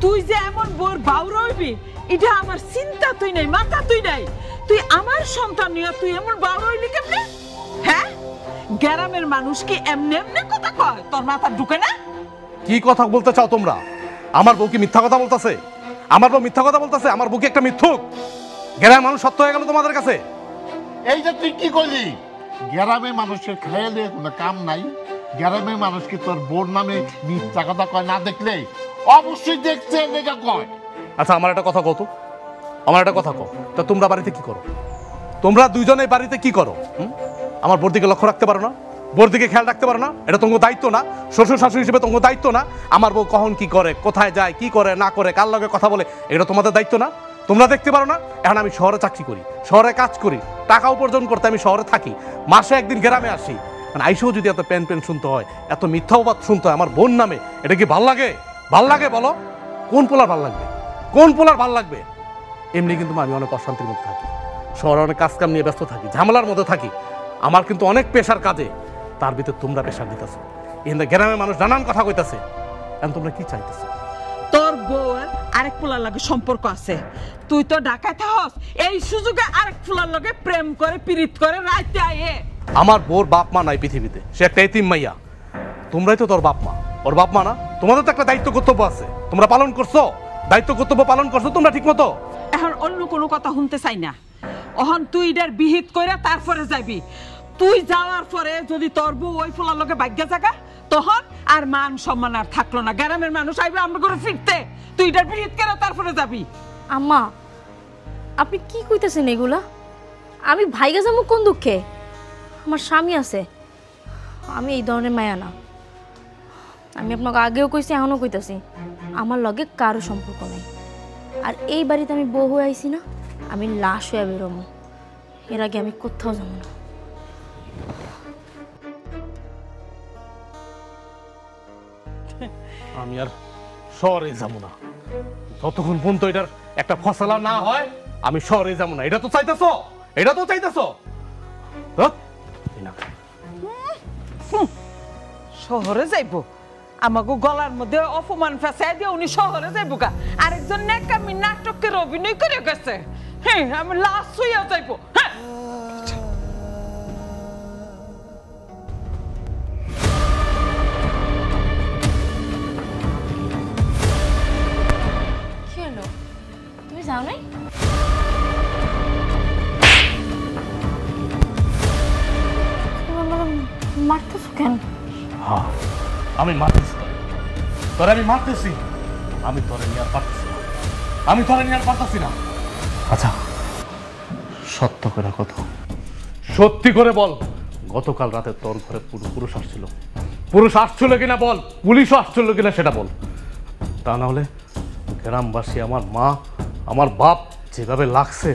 তুই যে এমন বোর বাউর হইবি এটা আমার চিন্তা তুই নাই, মাথা তুই নাই। তুই আমার সন্তান নিয়ে তুই এমন বাউর হইলি কেমনে? হ্যাঁ, গ্রামের মানুষ কি এমনি এমনি কথা কয়? তোর মাথা ঢুকে না? কি কথা বলতে চাও তোমরা? আমার বউ কি মিথ্যা কথা বলতেছে? আমার বউ মিথ্যা কথা বলতেছে? আমার বউ কি একটা মিথ্যুক? গ্রামের মানুষ সত্য হয়ে গেল তোমাদের কাছে? এই যে তুই কি করলি? গ্রামের মানুষের খেয়ে দিয়ে কোনো কাম নাই। গ্রামের মানুষ কি তোর বোর নামে মিথ্যা কথা কয় না দেখলে? অবশ্যই দেখছে, দেখা কয়। আচ্ছা, আমার একটা কথা কত, আমার একটা কথা কও, তা তোমরা বাড়িতে কি করো? তোমরা দুইজনে বাড়িতে কি করো? আমার বোর দিকে লক্ষ্য রাখতে পারো না? বোর দিকে খেয়াল রাখতে পারো না? এটা তোমার দায়িত্ব না? শ্বশুর শাশুড়ি হিসেবে তোমার দায়িত্ব না? আমার বউ কখন কি করে, কোথায় যায়, কি করে না করে, কার লগে কথা বলে, এটা তোমাদের দায়িত্ব না? তোমরা দেখতে পারো না? এখন আমি শহরে চাকরি করি, শহরে কাজ করি, টাকা উপার্জন করতে আমি শহরে থাকি, মাসে একদিন গ্রামে আসি, মানে আইসেও যদি এত প্যান প্যান শুনতে হয়, এত মিথ্যা অবাদ শুনতে হয় আমার বোন নামে, এটা কি ভাল লাগে? ভাল লাগে বলো? কোন পোলার ভাল লাগবে? কোন পোলার ভাল লাগবে? এমনি কিন্তু আমি অনেক অশান্তির মধ্যে থাকি, শহরে অনেক কাজ কাম নিয়ে ব্যস্ত থাকি, ঝামেলার মধ্যে থাকি, আমার কিন্তু অনেক পেশার কাজে, তার ভিতরে তোমরা পেশার দিতেছো। এখানে গ্রামের মানুষ নানান কথা কইতাছে, এখন তোমরা কি চাইতেছো? তোর বউয়ের আরেক পোলার লগে সম্পর্ক আছে, তুই তো ঢাকায় থাকস, এই সুযোগে আরেক পোলার লগে প্রেম করে পীড়িত করে রাইতে আয়ে। আমার বোর বাপ মা নাই পৃথিবীতে, সে একটা এতিম মাইয়া। তোমরাই তো তোর বাপ মা, ওর বাপ মা না? তোমাদের তো একটা দায়িত্ব কর্তব্য আছে, তোমরা পালন করছো, দায়িত্ব কর্তব্য পালন করছো তোমরা ঠিক মতো। এখন অন্য কোনো কথা শুনতে চাই না, অহন তুই এটার বিহিত করে তারপরে যাবি। তুই যাওয়ার পরে যদি তোর বউ ওই ফুলার লগে ভাগ্যা জাগা, তখন আর মান সম্মান আর থাকলো না, গ্রামের মানুষ আইবে আমরা করে ফিরতে, তুই এটার বিহিত করে তারপরে যাবি। আম্মা, আপনি কি কইতেছেন এগুলা? আমি ভাইগা যাবো কোন দুঃখে? আমার স্বামী আছে, আমি এই ধরনের মায়া না। আমি আপনাকে আগেও কইছি, এখনও কইতাছি, আমার লগে কারো সম্পর্ক নেই। আর এই বাড়িতে আমি বউ হয়ে আইছি না, আমি লাশ হয়ে বেরোবো, এর আগে আমি কোথাও যাবো না। আমি আর শহরে যাবো না, যতক্ষণ পর্যন্ত এটার একটা ফসলা না হয় আমি শহরে যাবো না। এটা তো চাইতেছো, এটা তো চাইতেছো। শহরে যাইবো? আমাকে গলার মধ্যে অপমান ফেসাই দিয়ে উনি শহরে যাইবো গা? আরেকজন নেকামি নাটকের অভিনয় করে গেছে। হ্যাঁ, আমি লাশ হইয়া যাইবো। হ্যাঁ, কি হলো, তুমি যাও নাই? মারতেছো কেন? হ্যাঁ, আমি মারতেছি তোরে, আমি মারতেছি, আমি তোরে নিয়ে আর পারতেছি না, আমি তোরে নিয়ে আর পারতেছি না। আচ্ছা, সত্য করে কথা, সত্যি করে বল, গতকাল রাতে তোর ঘরে পুরুষ আসছিল? পুরুষ আসছিল কিনা বল, পুলিশও আসছিল কিনা সেটা বল। তা না হলে গ্রামবাসী, আমার মা, আমার বাপ যেভাবে লাগছে।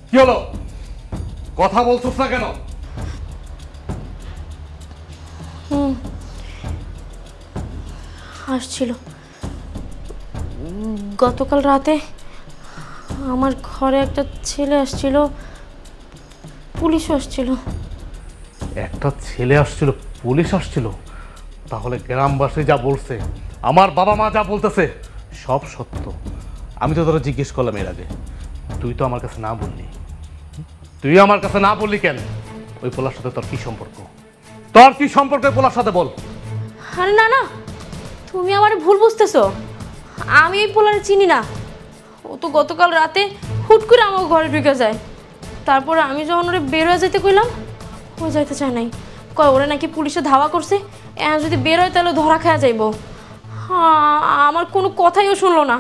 কি হলো, কথা বলছিস না কেন? আসছিল গতকাল রাতে, আমার ঘরে একটা ছেলে আসছিল, পুলিশও আসছিল। একটা ছেলে আসছিল, পুলিশ আসছিল? তাহলে গ্রামবাসী যা বলছে, আমার বাবা মা যা বলতেছে, সব সত্য। আমি তো তোরা জিজ্ঞেস করলাম এর আগে, তুই তো আমার কাছে না বললি। তুই আমার কাছে না বললি কেন? ওই পোলার সাথে তোর কি সম্পর্ক? তোর কি সম্পর্কে পোলার সাথে বল। আরে না না, তুমি আমার ভুল বুঝতেছো। আমি এই পোলারে চিনি না। ও তো গতকাল রাতে হুট করে আমার ঘরে ঢুকে যায়। তারপরে আমি যখন ওরে বের হয়ে যেতে কইলাম, ও যাইতে চায় নাই। কয় ওরে নাকি পুলিশে ধাওয়া করছে, যদি বের হয় তাহলে ধরা খাওয়া যাইব। আমার কোনো কথাইও শুনলো না।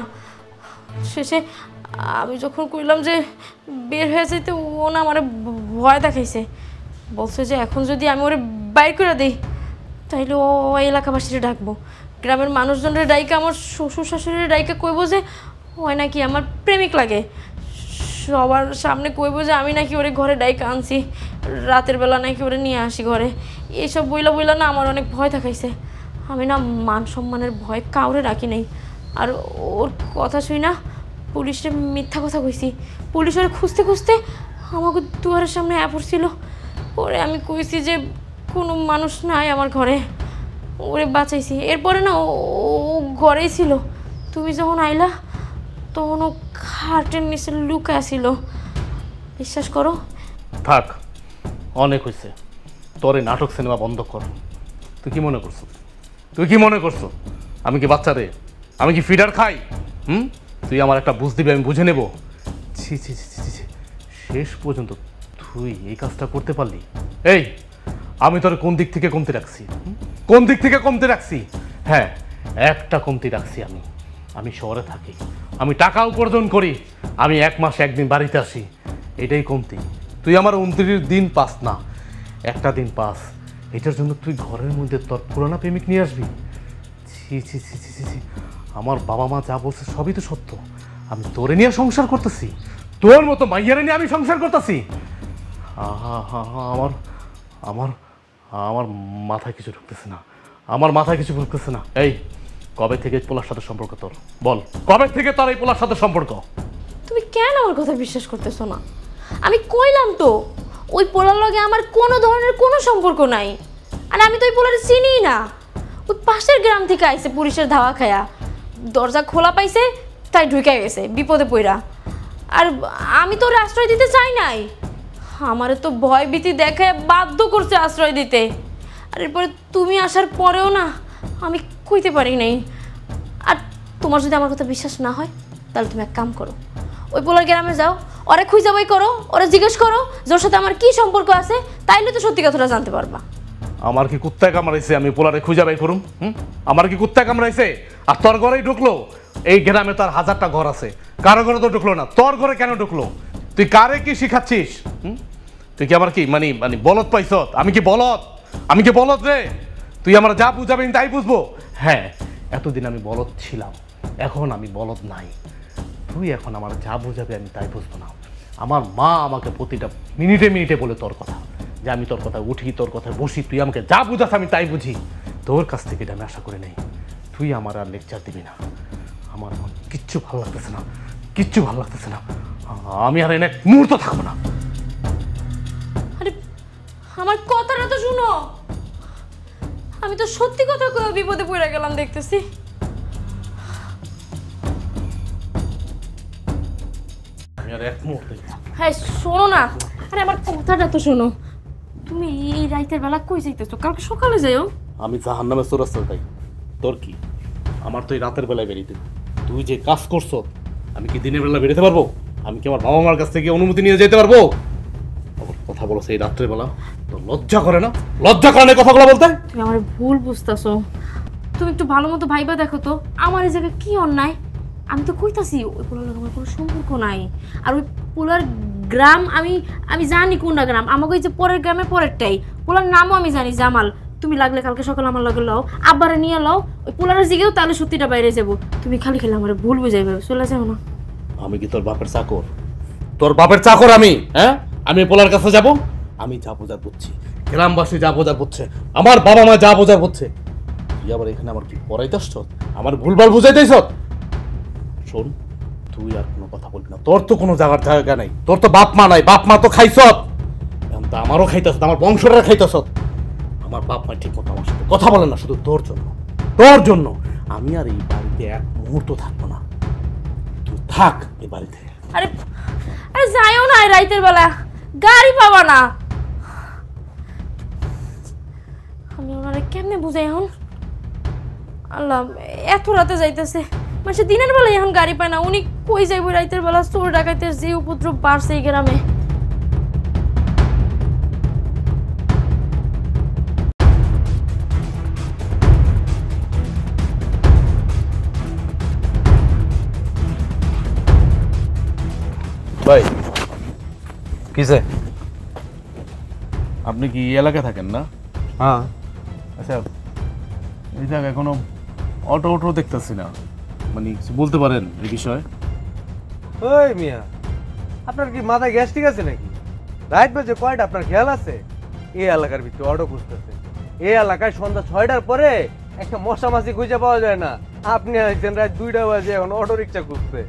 শেষে আমি যখন কইলাম যে বের হয়ে যেতে, ও না আমার ভয় দেখাইছে। বলছে যে এখন যদি আমি ওরে বাইর করে দিই তাইলে ও এলাকাবাসীরা ডাকবো, গ্রামের মানুষজনের ডাইকা, আমার শ্বশুর শাশুড়ির ডাইকা কইব যে ওই নাকি আমার প্রেমিক লাগে। সবার সামনে কইব যে আমি নাকি ওরে ঘরে ডাইকা আনছি, রাতের বেলা নাকি ওরে নিয়ে আসি ঘরে। এইসব বইলা বইলা না আমার অনেক ভয় দেখাইছে। আমি না মান সম্মানের ভয় কাউরে রাখি নাই। আর ওর কথা শুই না পুলিশে মিথ্যা কথা কইছি। পুলিশ ওরে খুঁজতে খুঁজতে আমাকে দুয়ারের সামনে পড়ছিল। ওরে আমি কইছি যে কোনো মানুষ নাই আমার ঘরে, ওরে বাঁচাইছি। এরপরে না ও ঘরেই ছিল। তুমি যখন আইলা তখন ও খাটের নিচে লুকায় ছিল। বিশ্বাস করো। থাক, অনেক হয়েছে। তোর এই নাটক সিনেমা বন্ধ কর। তুই কি মনে করছো? তুই কি মনে করছো আমি কি বাচ্চা রে? আমি কি ফিডার খাই? তুই আমার একটা বুঝ দিবি, আমি বুঝে নেব। ছি ছি ছি ছি ছি, শেষ পর্যন্ত তুই এই কাজটা করতে পারলি? এই, আমি তোর কোন দিক থেকে কমতে রাখছি? কোন দিক থেকে কমতে রাখছি? হ্যাঁ, একটা কমতি রাখছি। আমি শহরে থাকি, আমি টাকা উপার্জন করি, আমি 1 মাসে 1 দিন বাড়িতে আসি, এটাই কমতি। তুই আমার 29 দিন পাস না, একটা দিন পাস। এটার জন্য তুই ঘরের মধ্যে তোর পুরানা প্রেমিক নিয়ে আসবি? ছি ছি ছি ছি ছি, আমার বাবা মা যা বলছে সবই তো সত্য। আমি তোরে নিয়ে সংসার করতেছি, তোর মতো মাইয়ারে নিয়ে আমি সংসার করতেছি। আমার আমার আমার মাথায় কিছু ঢুকতেছে না, আমার মাথায় কিছু ঢুকতেছে না। এই, কবে থেকে পোলার সাথে সম্পর্ক তোর? বল, কবে থেকে তোর এই পোলার সাথে সম্পর্ক? তুমি কেন আমার কথা বিশ্বাস করতেছো না? আমি কইলাম তো ওই পোলার লগে আমার কোনো ধরনের কোনো সম্পর্ক নাই। আর আমি তো ওই পোলারে চিনিই না। ওই পাশের গ্রাম থেকে আইছে পুলিশের ধাওয়া খায়া, দরজা খোলা পাইছে তাই ঢুকে গেছে বিপদে পইরা। আর আমি তো আশ্রয় দিতে চাই নাই, আমারে তো ভয় ভীতি দেখায় বাধ্য করছে আশ্রয় দিতে। আর এরপরে তুমি আসার পরেও না আমি কইতে পারি নাই। আর তোমার যদি আমার কথা বিশ্বাস না হয় তাহলে তুমি এক কাম করো, ওই পোলার গ্রামে যাও, ওরে খুঁজে বই করো, ওরা জিজ্ঞেস করো যে ওর সাথে আমার কি সম্পর্ক আছে, তাইলে তো সত্যি কথাটা জানতে পারবা। আমার কি কুত্তায় কামড়াইছে আমি পোলারে খুঁজে বাই করুম? আমার কি কুত্তায় কামড়াইছে? আর তোর ঘরেই ঢুকলো? এই গ্রামে তার 1000টা ঘর আছে, কারো ঘরে তো ঢুকলো না, তোর ঘরে কেন ঢুকলো? তুই কারে কি শিখাচ্ছিস? তুই কি আমার কি মানে মানে বলদ পাইছ? আমি কি বলদ? আমি কি বলদ রে? তুই আমার যা বুঝাবি তাই বুঝবো? হ্যাঁ, এতদিন আমি বলদ ছিলাম, এখন আমি বলদ নাই। তুই এখন আমার যা বুঝাবি আমি তাই বুঝবো না। আমার মা আমাকে প্রতিটা মিনিটে মিনিটে বলে তোর কথা, যে আমি তোর কথায় উঠি, তোর কথায় বসি, তুই আমাকে যা বুঝাস আমি তাই বুঝি। তোর কাছ থেকে এটা আমি আশা করে নেই। তুই আমার আর লেকচার দিবি না। আমার কিচ্ছু ভালো লাগতেছে না, কিচ্ছু ভালো লাগতেছে না। আমি আর এনে মুহূর্ত থাকবো না। আরে আমার কথাটা তো শুনো, আমি তো সত্যি কথা কয়ে বিপদে পড়ে গেলাম দেখতেছি। আমি আর এক মুহূর্তে হ্যাঁ শোনো না, আরে আমার কথাটা তো শোনো। তুমি এই রাতের বেলা কই যাইতেছো? কালকে সকালে যাইও। আমি জাহান্নামে চোরাস্তার তাই। তোর কি? আমার তো এই রাতের বেলায় বেরিয়ে। তুই যে কাজ করছো, আমি কি দিনের বেলা বেরোতে পারবো? আমি কি আমার বাবা মার কাছ থেকে অনুমতি নিয়ে যেতে পারবো? আবার কথা বলো সেই রাত্রের বেলা, তোর লজ্জা করে না? লজ্জা করে না কথাগুলো বলতে? তুমি আমার ভুল বুঝতেছো। তুমি একটু ভালো মতো ভাইবা দেখো তো আমার এই জায়গায় কি অন্যায়। আমি তো কইতাছি ওই পোলার আমার কোনো সম্পর্ক নাই। আর ওই পোলার গ্রাম আমি জানি কোনটা গ্রাম, আমাকে ওই যে পরের গ্রামে পরেরটাই। পোলার নামও আমি জানি জামাল। তুমি লাগলে কালকে সকালে আমার লগে লও, আব্বারে নিয়ে লও, ওই পোলারের জিগেও তাহলে সত্যিটা বাইরে যাবো। তুমি খালি খালি আমার ভুল বুঝাইবে, চলে যাও না। আমি কি তোর বাপের চাকর? তোর বাপের চাকর আমি? হ্যাঁ, আমি পোলার কাছে যাব? আমি যা বোঝার বুঝছি, গ্রামবাসী যা বোঝার বুঝছে, আমার বাবা মা যা বোঝার বুঝছে। তুই আবার এখানে আমার কি পড়াইতে আসছ? আমার ভুলভাল বুঝাইতেছ? শোন, তুই আর কোনো কথা বলবি না। তোর তো কোনো জায়গার জায়গা নাই, তোর তো বাপ মা নাই। বাপ মা তো খাইছ, এখন তো আমারও খাইতেছ, আমার বংশটা খাইতেছ। আমার বাপ মা ঠিক মতো আমার সাথে কথা বলে না, শুধু তোর জন্য। তোর জন্য আমি আর এই বাড়িতে এক মুহূর্ত থাকবো না। তুই থাক এই বাড়িতে। আরে আরে যাইও না এই রাতের বেলা, গাড়ি পাবা না। বুঝাই এখন আল্লাহ এত রাতে যাইতেছে মানে দিনের বেলায় এখন গাড়ি পায় না উনি কই যাইব রাতের বেলা চোর ডাকাতের যে উপদ্রব বাড়ছে এই গ্রামে ভাই কিসে? আপনি কি এই এলাকায় থাকেন না? হ্যাঁ। আচ্ছা, এই জায়গায় কোনো অটো দেখতেছি না, মানে কিছু বলতে পারেন এই বিষয়ে? ওই মিয়া, আপনার কি মাথায় গ্যাস ঠিক আছে নাকি? রাত বাজে কয়টা আপনার খেয়াল আছে? এই এলাকার ভিতরে অটো খুঁজতেছে। এই এলাকায় সন্ধ্যা 6টার পরে একটা মশা মাছি খুঁজে পাওয়া যায় না। আপনি আইছেন রাত 2টা বাজে এখন অটো রিক্সা খুঁজতে।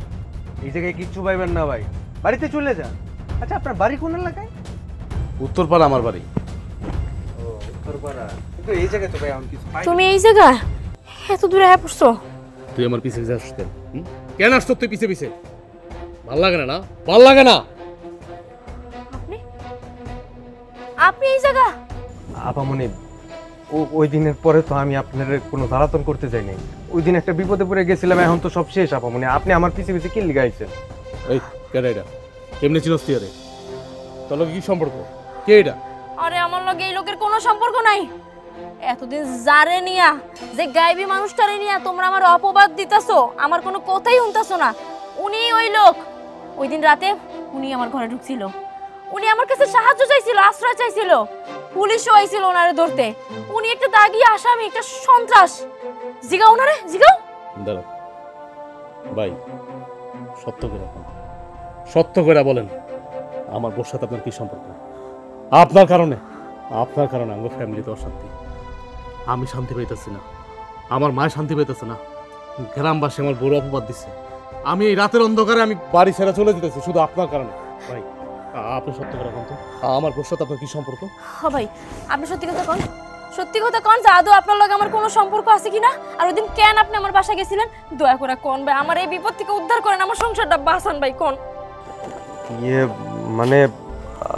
এই জায়গায় কিচ্ছু পাইবেন না ভাই, বাড়িতে চলে যান। আচ্ছা, আপনার বাড়ি কোন এলাকায়? উত্তরপাড়া আমার বাড়ি। ও, উত্তরপাড়া। কিন্তু এই জায়গায় তো ভাই আমি কিছু পাই। তুমি এই জায়গা এত দূরে আয়া পড়ছো? তুই আমার পিছে পিছে আসছিস কেন? আসতো তুই পিছে পিছে? ভাল লাগে না? ভাল লাগে না? আপনি আপনি এই জায়গা? আপামনি, ওই দিনের পরে তো আমি আপনার কোনো জ্বালাতন করতে যাই নাই। ওই দিন একটা বিপদে পড়ে গেছিলাম, এখন তো সব শেষ। আপামনি, আপনি আমার পিছে পিছে কি লিগাইছেন? এই কেডা এটা? কেমনে ছিলস তুই? আরে তোর লগে কি সম্পর্ক? কে এটা? আরে আমার লগে এই লোকের কোনো সম্পর্ক নাই। এতদিন যারে নিয়া যে গায়েবী মানুষটারে নিয়া তোমরা আমার অপবাদ দিতাছো, আমার কোনো কথাই শুনতাছো না, উনি ওই লোক। ওই দিন রাতে উনি আমার ঘরে ঢুকছিল, উনি আমার কাছে সাহায্য চাইছিল, আশ্রয় চাইছিল, পুলিশও আইছিল ওনারে ধরতে। উনি একটা দাগি আসামি, একটা সন্ত্রাস। জিগাও ওনারে, জিগাও। দাঁড়া ভাই, সত্য করে বলেন, আমার বোর সাথে আপনার কি সম্পর্ক? আপনার কারণে আমার ফ্যামিলিতে অশান্তি। আমি শান্তি পাইতেছি না, আমার মায়ের শান্তি পাইতেছে না, গ্রামবাসী আমার বড় অপবাদ দিচ্ছে। আমি এই রাতের অন্ধকারে আমি বাড়ি ছেড়ে চলে যেতেছি শুধু আপনার কারণে। ভাই, আপনি সত্য করে বলুন তো, আমার বোর সাথে আপনার কি সম্পর্ক? হ্যাঁ ভাই, আপনি সত্যি কথা কোন, সত্যি কথা কোন যে আদৌ আপনার লগে আমার কোনো সম্পর্ক আছে কিনা, আর ওইদিন কেন আপনি আমার বাসায় গেছিলেন? দয়া করে কোন ভাই, আমার এই বিপদ থেকে উদ্ধার করেন, আমার সংসারটা বাঁচান ভাই। কোন মানে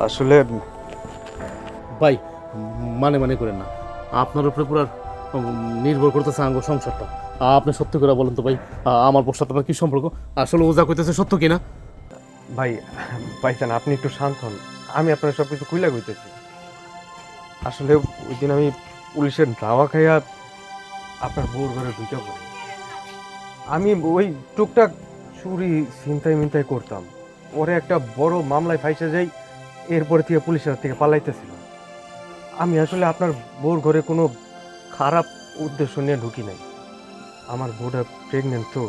আসলে ভাই, মানে করেন না, আপনার উপরে পুরো নির্ভর করতেছে আঙ্গ সংসারটা। আপনি সত্য করে বলেন তো ভাই, আমার বোর সাথে আপনার কি সম্পর্ক? আসলে ওজা কইতেছে সত্য কিনা? ভাই, ভাইজান আপনি একটু শান্ত হন, আমি আপনার সবকিছু খুইলা কইতেছি। আসলে ওই দিন আমি পুলিশের ধাওয়া খাইয়া আপনার বউর ঘরে ঢুকে পড়ি। আমি ওই টুকটাক চুরি ছিনতাই করতাম, পরে একটা বড় মামলায় ফাইসা যাই, এরপরে থেকে পুলিশের থেকে পালাইতেছিল। আমি আসলে আপনার বউর ঘরে কোনো খারাপ উদ্দেশ্য নিয়ে ঢুকি নাই। আমার বউটা প্রেগনেন্ট, তো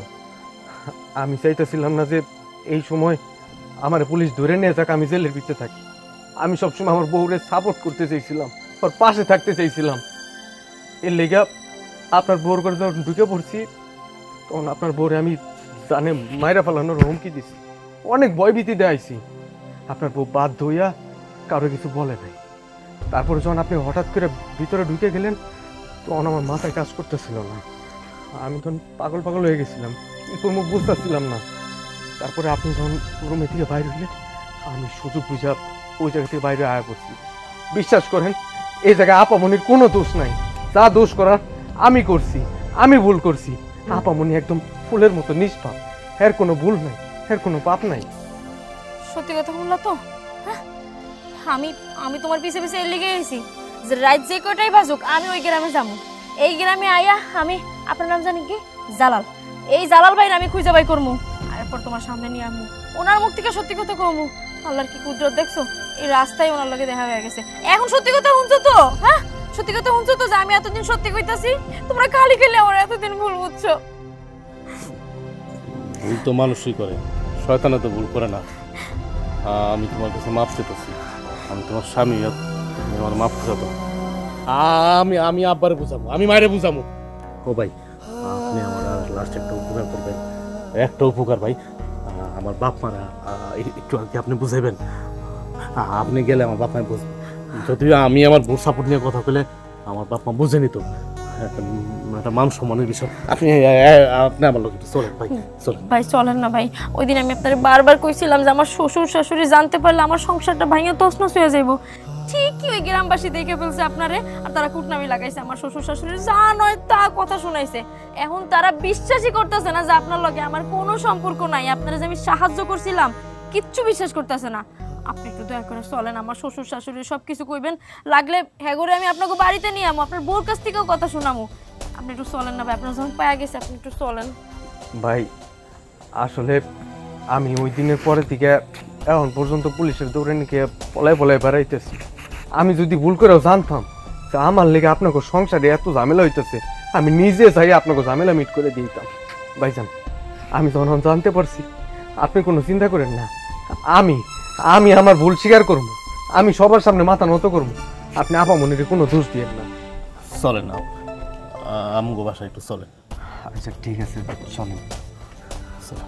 আমি চাইতেছিলাম না যে এই সময় আমার পুলিশ ধরে নিয়ে যাক, আমি জেলের ভিতরে থাকি। আমি সবসময় আমার বউরে সাপোর্ট করতে চাইছিলাম, ওর পাশে থাকতে চাইছিলাম। এর লেগে আপনার বউর ঘরে যখন ঢুকে পড়ছি, তখন আপনার বউরে আমি জানে মাইরা ফেলানোর হুমকি দিছি, অনেক ভয়ভীতি দেয়াইছি। আপনার বউ বাধ্য হইয়া কারো কিছু বলে নাই। তারপরে যখন আপনি হঠাৎ করে ভিতরে ঢুকে গেলেন, তখন আমার মাথায় কাজ করতেছিল না। আমি তখন পাগল হয়ে গেছিলাম, কি করবো বুঝতেছিলাম না। তারপরে আপনি যখন রুমে থেকে বাইরে হইলেন, আমি সুযোগ বুঝা ওই জায়গা থেকে বাইরে আয়া করছি। বিশ্বাস করেন, এই জায়গায় আপামনির কোনো দোষ নাই। যা দোষ করার আমি করছি, আমি ভুল করছি। আপামনি একদম ফুলের মতো নিষ্পাপ, এর কোনো ভুল নাই, এর কোনো পাপ নাই। সত্যি কথা বললা তো? হ্যাঁ, আমি তোমার পিছে পিছে লেগে গেছি যে রাত যে কটাই বাজুক আমি ওই গ্রামে যাবো। এই গ্রামে আয়া আমি, আপনার নাম জানি কি? জালাল। এই জালাল ভাইরা আমি খুঁজে বাই করবো, এরপর তোমার সামনে নিয়ে আমু, ওনার মুখ থেকে সত্যি কথা কমু। আল্লাহর কি কুদরত দেখছো, এই রাস্তায় ওনার লগে দেখা হয়ে গেছে। এখন সত্যি কথা শুনছো তো? হ্যাঁ, সত্যি কথা শুনছো তো যে আমি এতদিন সত্যি কইতাছি? তোমরা খালি খেলে আমার এতদিন ভুল বুঝছো। ভুল তো মানুষই করে, শয়তানে তো ভুল করে না। আমি তোমার কাছে মাফ চেতেছি, আমি তোমার স্বামী, আমার মাফ চাতো। আমি আব্বারে বুঝাবো, আমি মায়েরে বুঝাবো। ও ভাই, আপনি আমার লাস্ট একটা উপকার করবেন, একটা উপকার ভাই। আমার বাপ মারা একটু আর কি আপনি বুঝাইবেন। আপনি গেলে আমার বাপ মায় বুঝবে। যদিও আমি আমার বোর সাপোর্ট নিয়ে কথা বলে আমার বাপ মা বুঝে নিত, একটা মান সম্মানের বিষয়। আপনি আমার লোক চলেন ভাই, চলেন ভাই। চলেন না ভাই, ওই দিন আমি আপনার বারবার কইছিলাম যে আমার শ্বশুর শাশুড়ি জানতে পারলে আমার সংসারটা ভাঙে তছনছ হয়ে যাইব। ঠিকই ওই গ্রামবাসী দেখে ফেলছে আপনারে, আর তারা কুটনামি লাগাইছে আমার শ্বশুর শাশুড়ির, যা নয় তা কথা শুনাইছে। এখন তারা বিশ্বাসই করতেছে না যে আপনার লগে আমার কোনো সম্পর্ক নাই, আপনারা যে আমি সাহায্য করছিলাম কিচ্ছু বিশ্বাস করতেছে না। আপনি একটু দয়া করে চলেন, আমার শ্বশুর শাশুড়ি সব কিছু কইবেন, লাগলে হ্যাগরে আমি আপনাকে বাড়িতে নিয়ে আমো, আপনার বোর কাছ থেকেও কথা শোনামো। আপনি একটু চলেন না ভাই, আপনার যখন পায়া গেছে আপনি একটু চলেন। ভাই আসলে আমি ওই দিনের পরে থেকে এখন পর্যন্ত পুলিশের দৌড়ে নিয়ে পলায় পলায় বেড়াইতেছি। আমি যদি ভুল করেও জানতাম যে আমার লেগে আপনাকে সংসারে এত ঝামেলা হইতেছে, আমি নিজে চাই আপনাকে ঝামেলা মিট করে দিতাম। ভাইজান আমি যখন জানতে পারছি, আপনি কোনো চিন্তা করেন না, আমি আমি আমার ভুল স্বীকার করবো, আমি সবার সামনে মাথা নত করবো। আপনি আপামনির কোনো দোষ দিয়েন না। চলে না আমগো বাসায় একটু চলে। আচ্ছা ঠিক আছে চলেন। চলে।